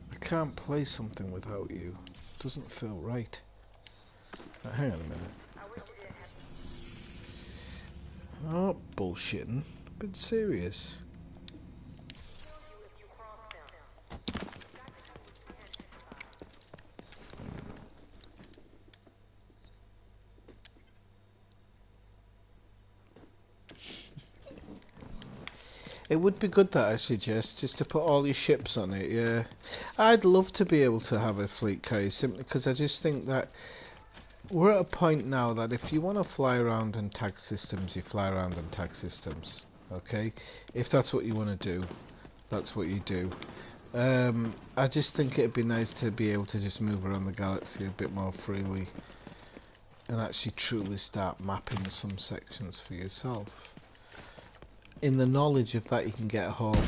I can't play something without you. It doesn't feel right. Now, hang on a minute. Oh, bullshitting. A bit serious. It would be good that I suggest, just to put all your ships on it, yeah. I'd love to be able to have a fleet carrier, simply because I just think that we're at a point now that if you want to fly around and tag systems, you fly around and tag systems, okay? If that's what you want to do, that's what you do. I just think it'd be nice to be able to just move around the galaxy a bit more freely and actually truly start mapping some sections for yourself. In the knowledge of that you can get home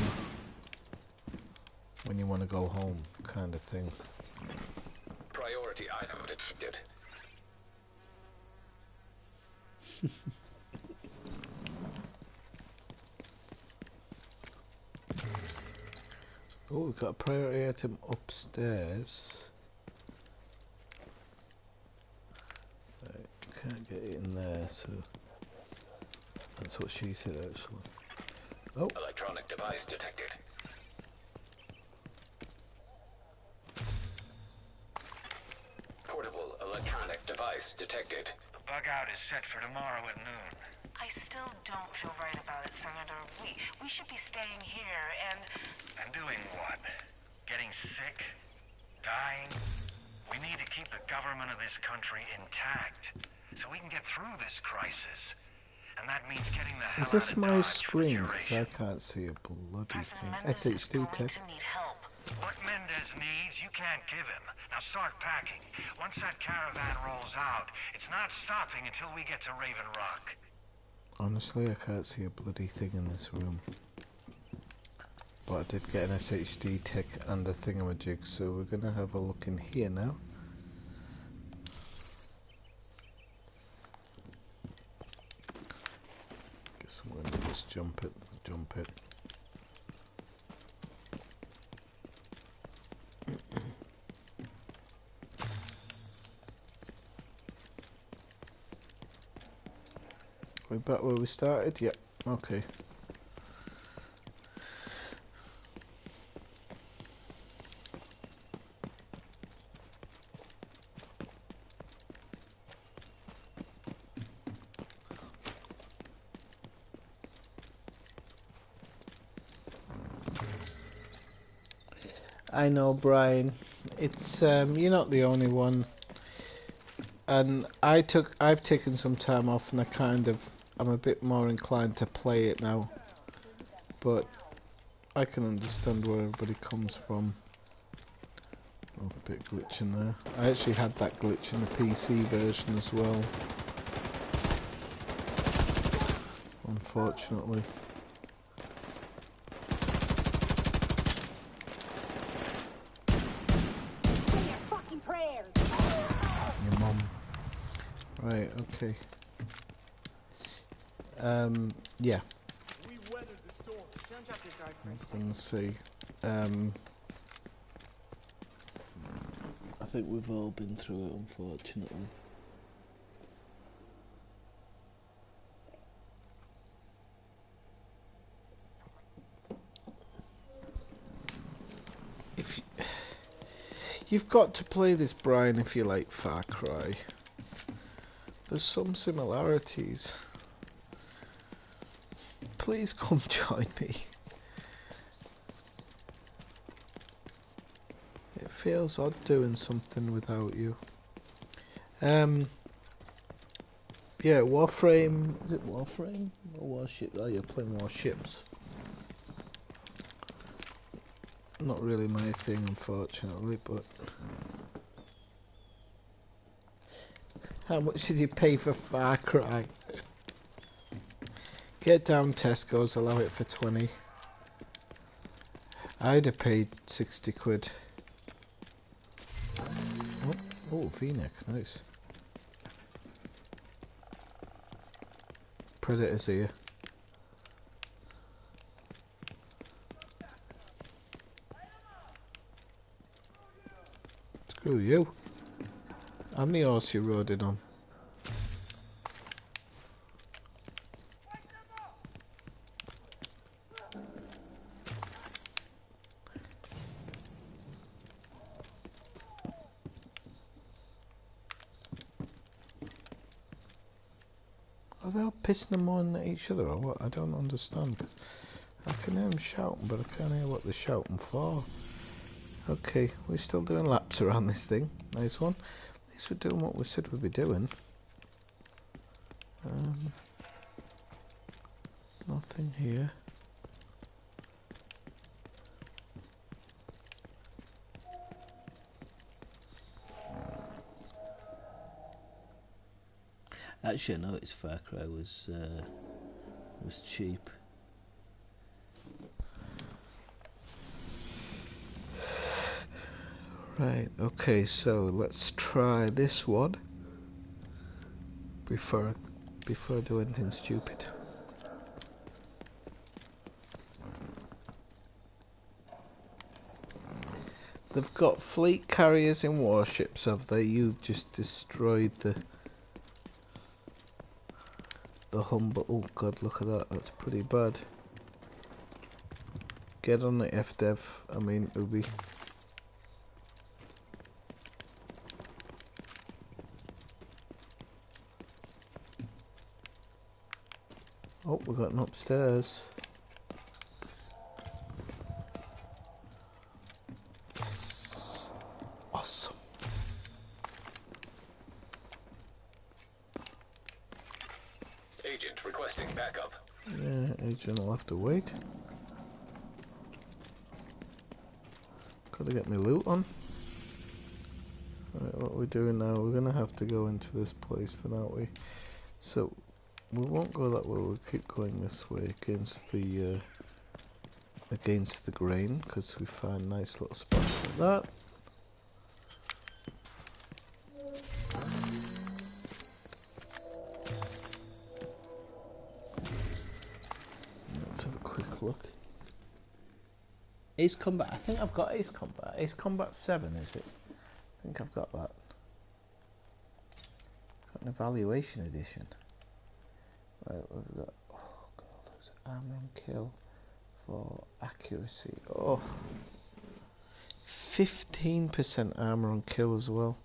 when you want to go home, kind of thing. Priority item detected. Oh, we've got a priority item upstairs. Right, can't get it in there, so that's what she said actually. Oh. Electronic device detected. Portable electronic device detected. The bug out is set for tomorrow at noon. I still don't feel right about it, Senator. We should be staying here and... And doing what? getting sick, dying. We need to keep the government of this country intact so we can get through this crisis. And that means getting the hell Is this my screen? Because I can't see a bloody thing. SHD tech. What Mendez needs, you can't give him. Now start packing. Once that caravan rolls out, it's not stopping until we get to Raven Rock. Honestly, I can't see a bloody thing in this room. But I did get an SHD tech and a thingamajig, so we're gonna have a look in here now. Guess I'm gonna just jump it. We're back where we started? Yep, okay. I know, Brian. It's you're not the only one. And I've taken some time off, and I'm a bit more inclined to play it now. But I can understand where everybody comes from. Oh, a bit glitch in there. I actually had that glitch in the PC version as well. Unfortunately. Your mum. Right, okay. Yeah. We weathered the storm. Don't drop your guard for a Let's second. see. I think we've all been through it, unfortunately. You've got to play this, Brian, if you like Far Cry. There's some similarities. Please come join me. It feels odd doing something without you. Yeah, Warframe. Is it Warframe or Warship? Oh, you're playing Warships. Not really my thing, unfortunately, but how much did you pay for Far Cry? Get down Tesco's, allow it for 20. I'd have paid 60 quid. Oh, V-neck, nice. Predator's here. Screw you. I'm the horse you're riding on. Are they all pissing them on at each other or what? I don't understand. I can hear them shouting, but I can't hear what they're shouting for. Okay, we're still doing laps around this thing. Nice one. At least we're doing what we said we'd be doing. Nothing here. Actually, I noticed Far Cry was cheap. Right, okay, so let's try this one before I do anything stupid. They've got fleet carriers in warships, have they? You've just destroyed the Humble. Oh god, look at that, that's pretty bad. Get on the FDev, I mean Ubi. Oh, we've got an upstairs. Yes. Awesome. Agent requesting backup. Yeah, agent will have to wait. Gotta get my loot on. Right, what are we doing now? We're gonna have to go into this place then, aren't we? So, we won't go that way, we'll keep going this way against the grain, because we find nice little spots like that. Let's have a quick look. Ace Combat, I think I've got Ace Combat. Ace Combat 7, is it? I think I've got that. Got an evaluation edition. Right, we've got armor and kill for accuracy. Oh, 15% armor on kill as well.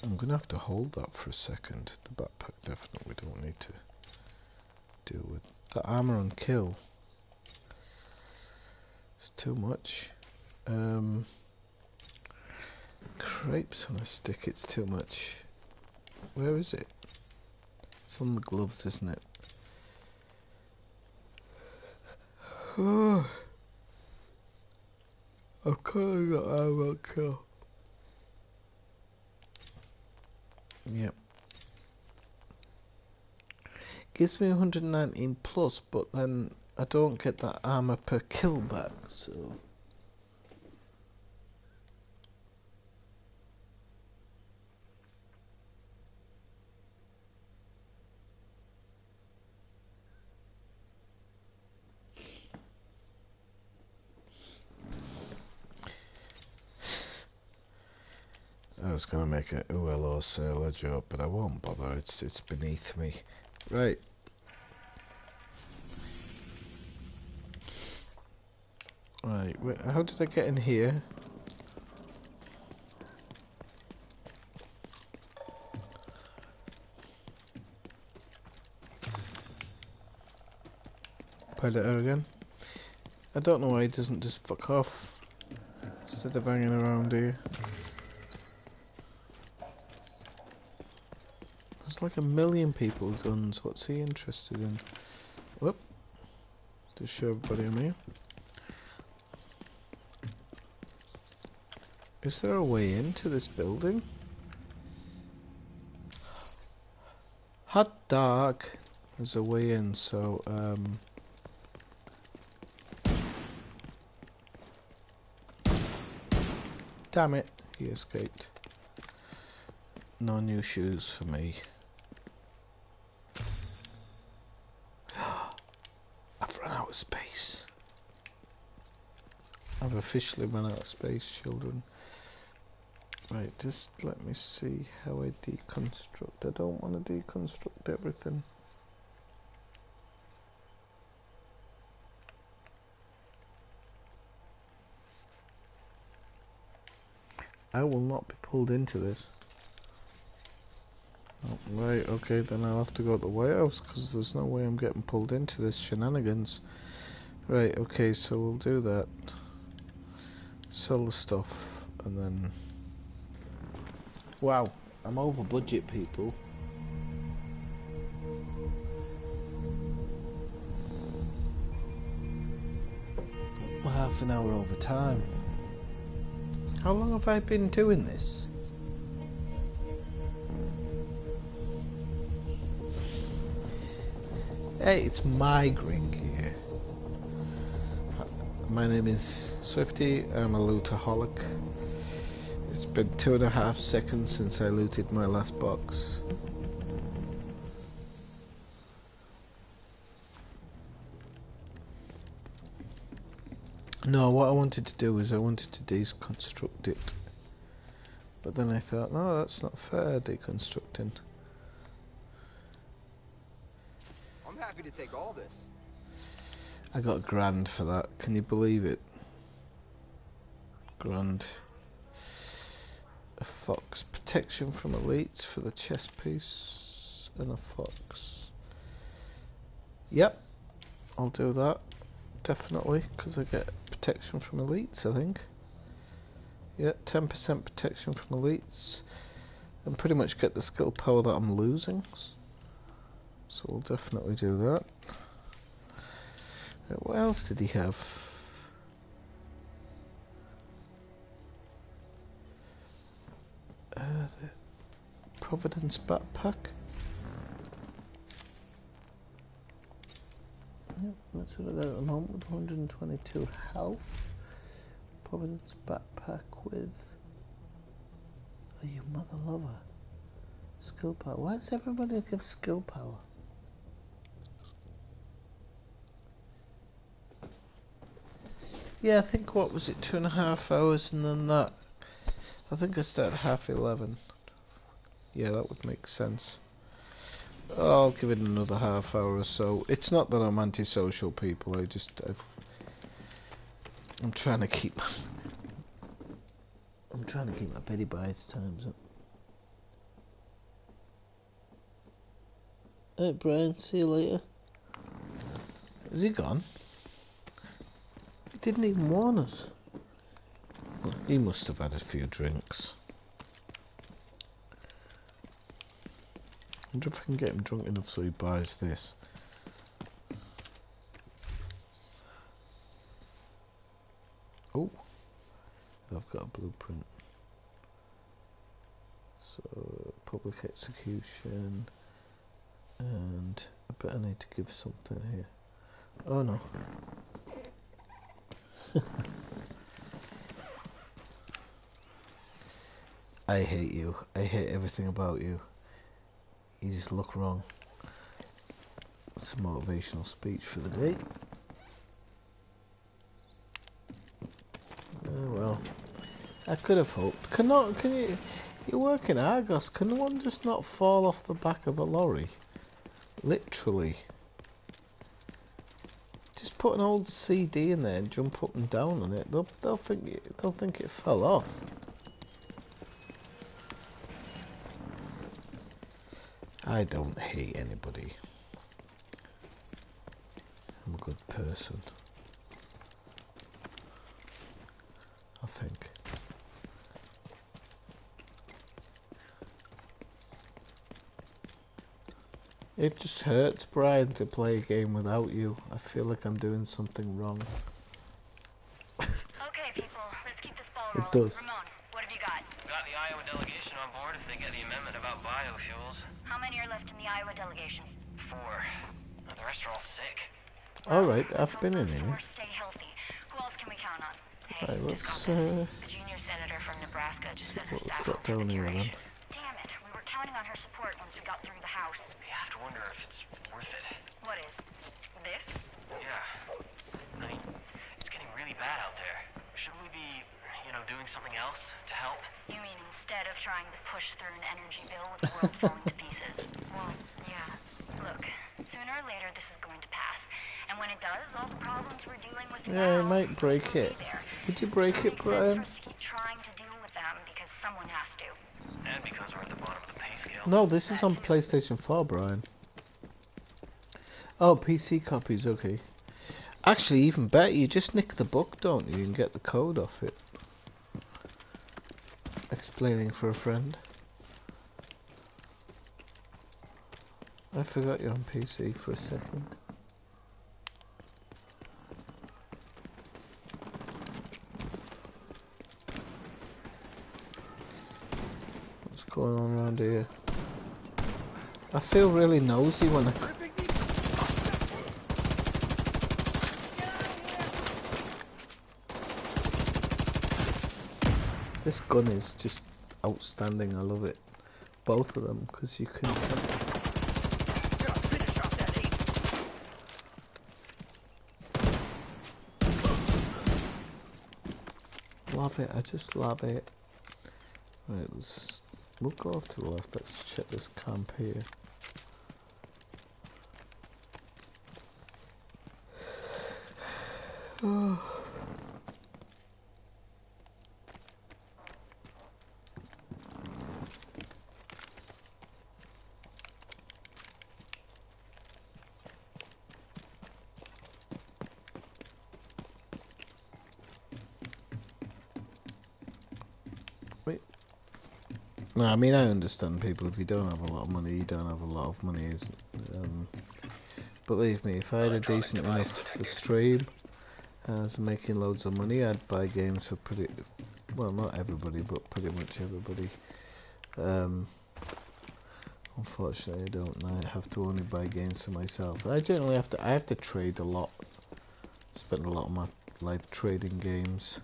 I'm gonna have to hold that for a second. The backpack definitely don't need to deal with. The armor on kill is too much. Crepes on a stick, it's too much. Where is it? It's on the gloves, isn't it? Oh, I've currently got armor on kill. Yep. Gives me 119 plus, but then I don't get that armor per kill back, so. I was gonna make a ULO sailor joke, but I won't bother. It's beneath me. Right. Right. How did I get in here? Predator again. I don't know why he doesn't just fuck off instead of hanging around here. There's like a million people with guns. What's he interested in? Whoop. Just show everybody I'm here. Is there a way into this building? Hot dog. There's a way in, so damn it, he escaped. No new shoes for me. I've run out of space. I've officially run out of space, children. Right, just let me see how I deconstruct. I don't want to deconstruct everything. I will not be pulled into this. Oh, right, okay, then I'll have to go to the White House, because there's no way I'm getting pulled into this shenanigans. Right, okay, so we'll do that. Sell the stuff, and then... Wow, I'm over budget, people. We're half an hour over time. How long have I been doing this? Hey, it's my gring here. My name is Swifty, I'm a lootaholic. It's been 2.5 seconds since I looted my last box. No, what I wanted to do is I wanted to deconstruct it. But then I thought, no, that's not fair, deconstructing. I'm happy to take all this. I got £1,000 for that, can you believe it? £1,000. A fox. Protection from elites for the chest piece. And a fox. Yep, I'll do that. Definitely, because I get protection from elites, I think. Yeah, 10% protection from elites. And pretty much get the skill power that I'm losing. So we'll definitely do that. What else did he have? The Providence backpack. Yep, that's what I got at the moment with 122 health. Providence backpack with you mother lover. Skill power. Why does everybody give skill power? Yeah, I think what was it, 2.5 hours and then that. I think I started 11:30. Yeah, that would make sense. I'll give it another half hour or so. It's not that I'm antisocial, people. I'm trying to keep my Betty Bites times up. Hey Brian, see you later. Is he gone? He didn't even warn us. Well, he must have had a few drinks. I wonder if I can get him drunk enough so he buys this. Oh, I've got a blueprint. So, public execution. And I bet I need to give something here. Oh no. I hate you. I hate everything about you. You just look wrong. That's a motivational speech for the day. Oh well. I could have hoped. Can you... You work in Argos. Can one just not fall off the back of a lorry? Literally. Just put an old CD in there and jump up and down on it. They'll think it fell off. I don't hate anybody. I'm a good person. I think. It just hurts, Brian, to play a game without you. I feel like I'm doing something wrong. Okay, people, let's keep this ball rolling. It does. Ramon, what have you got? Got the Iowa delegation on board if they get the amendment about biofuels. How many are left in the Iowa delegation? 4. The rest are all sick. Alright, I've been in here. Stay healthy. Who else can we count on? Hey, Right, let's the junior senator from Nebraska just said the staff got down here then. Damn it, we were counting on her support once we got through the house. You have to wonder if it's worth it. What is? This? Yeah. I mean, it's getting really bad out there. Shouldn't we be, doing something else to help? You mean instead of trying to push through an energy bill with the world falling to pieces? Well, yeah. Look, sooner or later this is going to pass. And when it does, all the problems we're dealing with Yeah, now I might break it. Did you break it, Brian? keep trying to deal with them because someone has to. And because we're at the bottom of the pay scale. No, this is on PlayStation 4, Brian. Oh, PC copies, okay. Actually, even better, you just nick the book, don't you, and get the code off it. Explaining for a friend. I forgot you're on PC for a second. What's going on around here? I feel really nosy when I... This gun is just outstanding, I love it. Both of them, because you can... Love it, I just love it. Right, we'll go off to the left, let's check this camp here. Oh. No, I mean, I understand people, if you don't have a lot of money, you don't have a lot of money. Believe me, if I had a decent enough stream, and I was making loads of money, I'd buy games for pretty, well, not everybody, but pretty much everybody. Unfortunately, I don't. I have to only buy games for myself. I generally have to trade a lot. Spend a lot of my life trading games.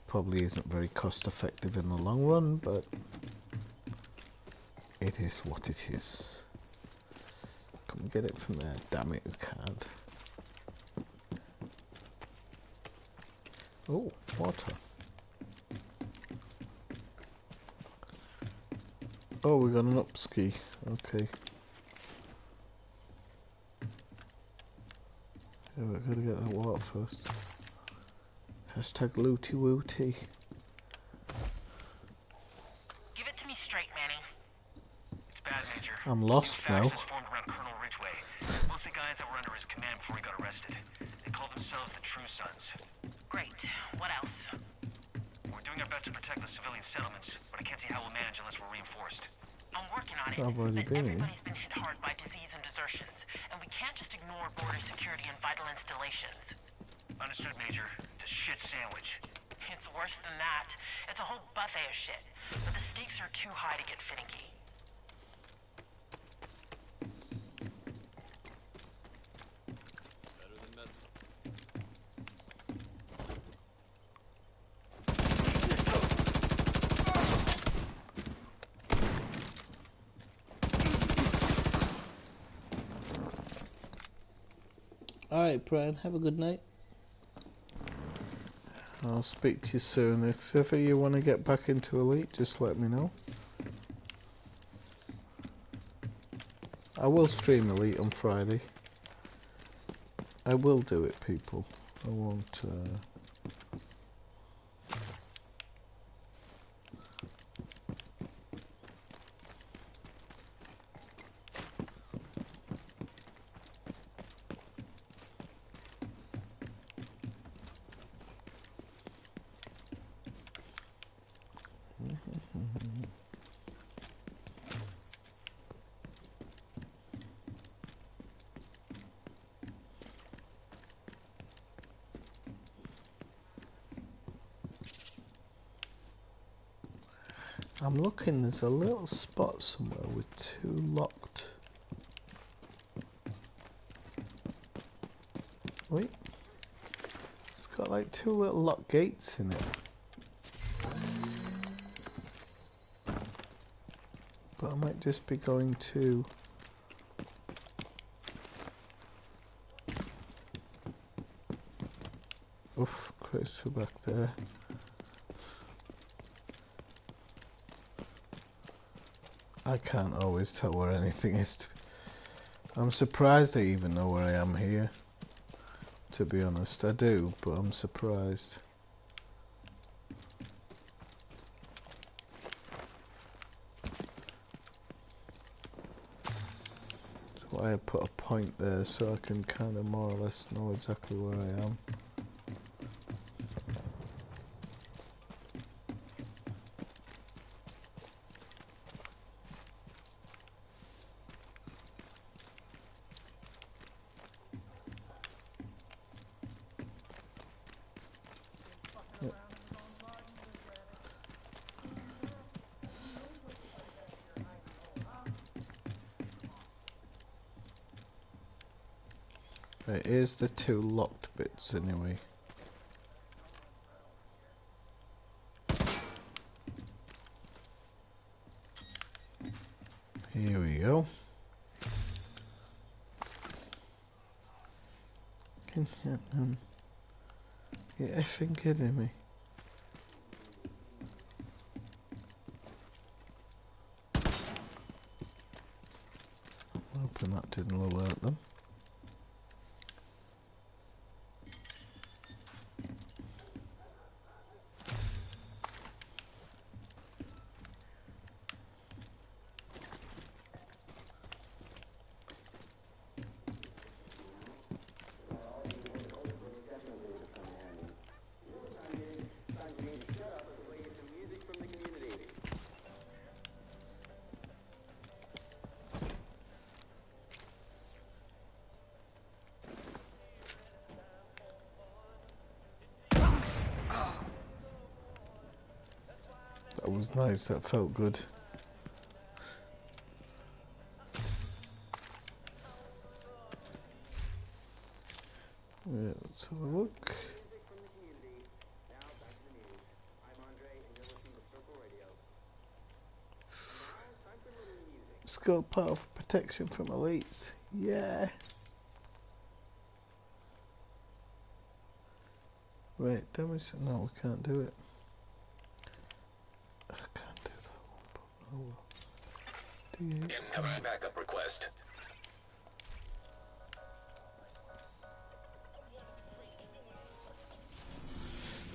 Probably isn't very cost effective in the long run, but it is what it is. Come get it from there. Damn it, we can't. Oh, water. Oh, we got an upski. Okay. Yeah, we gotta get that water first. Hashtag looty wooty. Give it to me straight, Manny. It's bad, Major. I'm lost now. Formed around Colonel Ridgway. Mostly guys that were under his command before he got arrested. They call themselves the True Sons. Great. What else? We're doing our best to protect the civilian settlements, but I can't see how we'll manage unless we're reinforced. I'm working on it. I've already been here. Everybody's been hit hard by disease and desertions, and we can't just ignore border security and vital installations. Understood, Major. It's a shit sandwich. It's worse than that. It's a whole buffet of shit. But the stakes are too high to get finicky. Better than nothing. Alright, Brian, have a good night. I'll speak to you soon. If ever you want to get back into Elite, just let me know. I will stream Elite on Friday. I will do it, people. I won't... I'm looking, there's a little spot somewhere with two locked. Wait. It's got like two little locked gates in it. But I might just be going to... Oof, Christopher back there. I can't always tell where anything is. I'm surprised I even know where I am here. To be honest, I do, but I'm surprised. That's why I put a point there, so I can kind of more or less know exactly where I am. Right, here's the two locked bits anyway. Here we go. You're effing kidding me. I'm hoping that didn't alert them. was nice, that felt good. Yeah, let's have a look. Skill power for protection from elites. Yeah. Wait, damage? No, we can't do it. I can't do that one, but I will. Incoming backup request.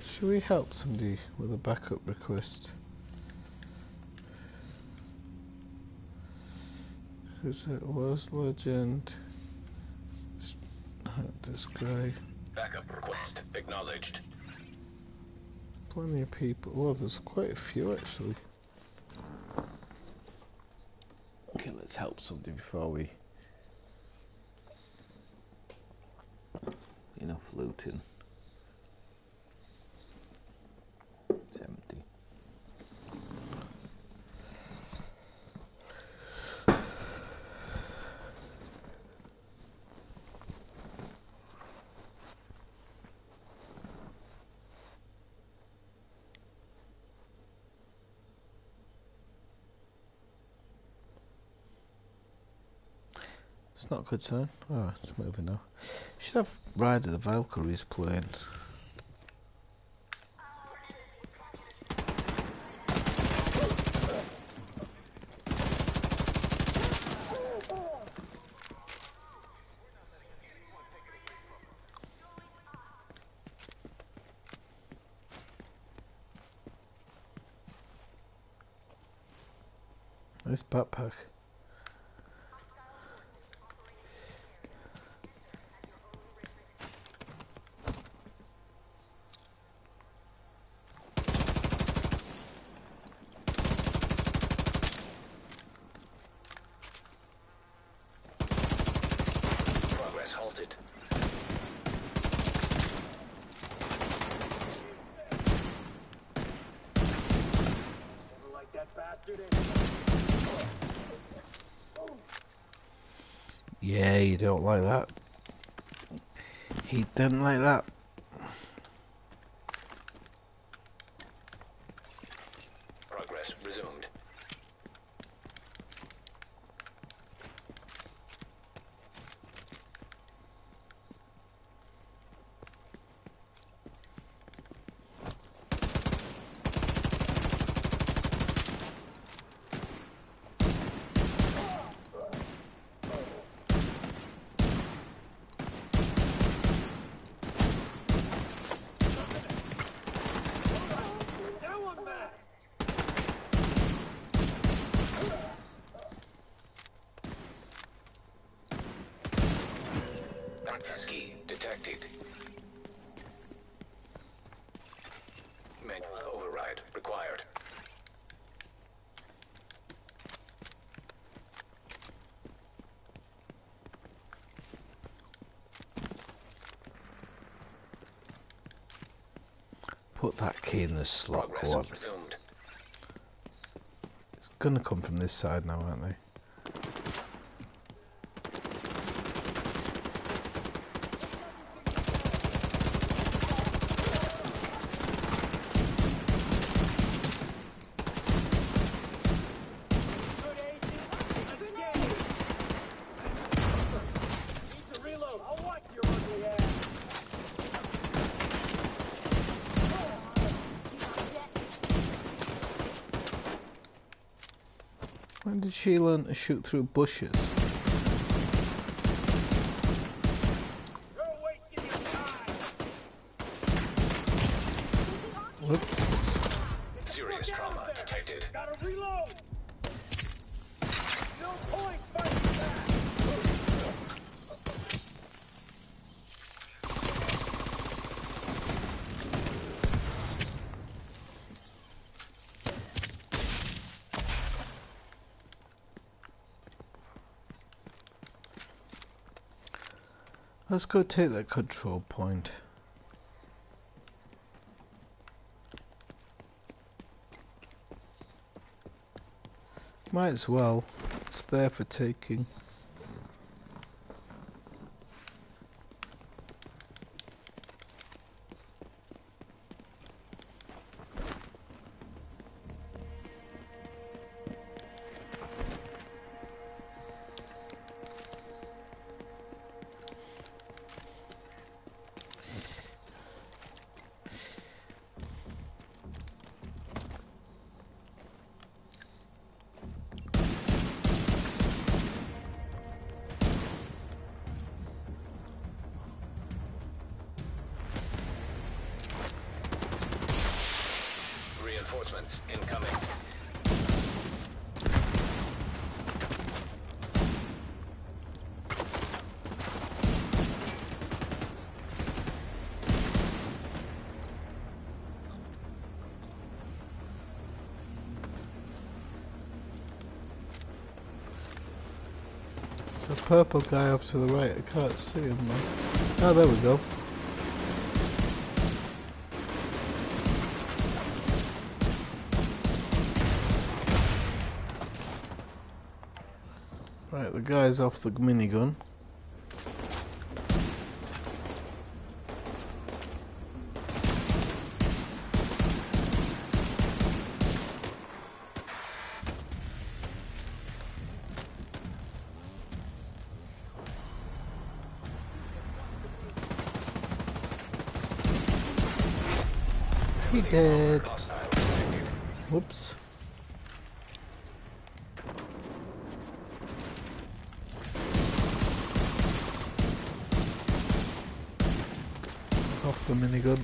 Should we help somebody with a backup request? Who's it? Was Legend? This guy. Backup request acknowledged. Plenty of people. Oh, there's quite a few actually. Okay, let's help somebody before we. Enough looting. It's empty. It's not a good sign. Oh, it's moving now. Should have Ride of the Valkyries playing. Nice backpack. Progress halted. Never like that bastard. Yeah, you don't like that. He didn't like that. Progress resumed. Access key detected. Manual override required. Put that key in the slot. Progress Go on. resumed. It's gonna come from this side now, aren't they? When did she learn to shoot through bushes? Whoops. Serious trauma detected. Gotta reload. No point fighting back. Let's go take that control point. Might as well. It's there for taking. Reinforcements incoming. There's a purple guy up to the right. I can't see him though. Oh, there we go. Right, the guy's off the minigun. He dead. Whoops. Off the minigun.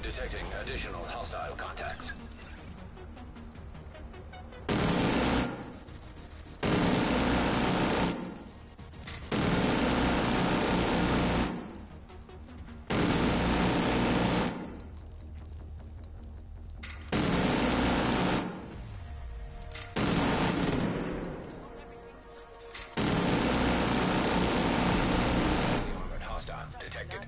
Detecting additional hostile contacts. Armored hostile detected.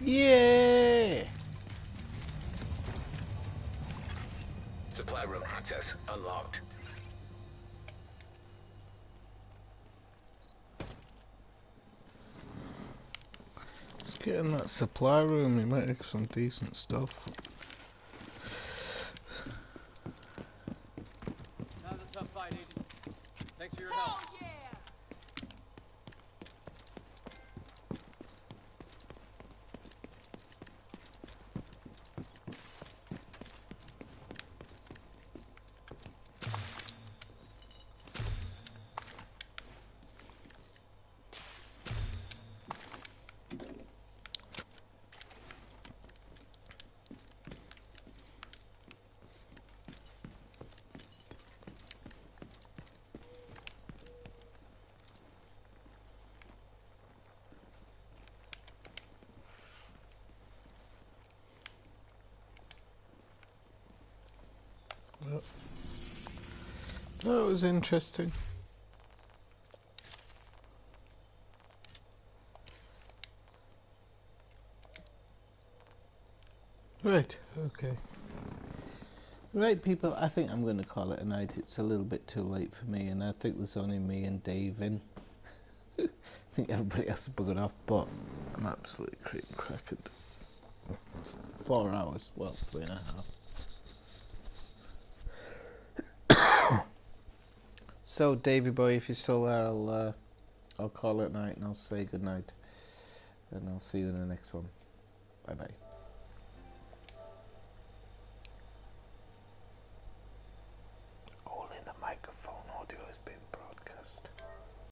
Yeah. Supply room access unlocked. Let's get in that supply room. We might have some decent stuff. That was a tough fight, Agent. Thanks for your help. That was interesting. Right, okay. Right, people, I think I'm going to call it a night. It's a little bit too late for me, and I think there's only me and Dave in. I think everybody else has buggered off, but I'm absolutely cracking. It's 4 hours, well, 3.5. So, Davey boy, if you're still there, I'll call it night and I'll say good night, and I'll see you in the next one. Bye bye.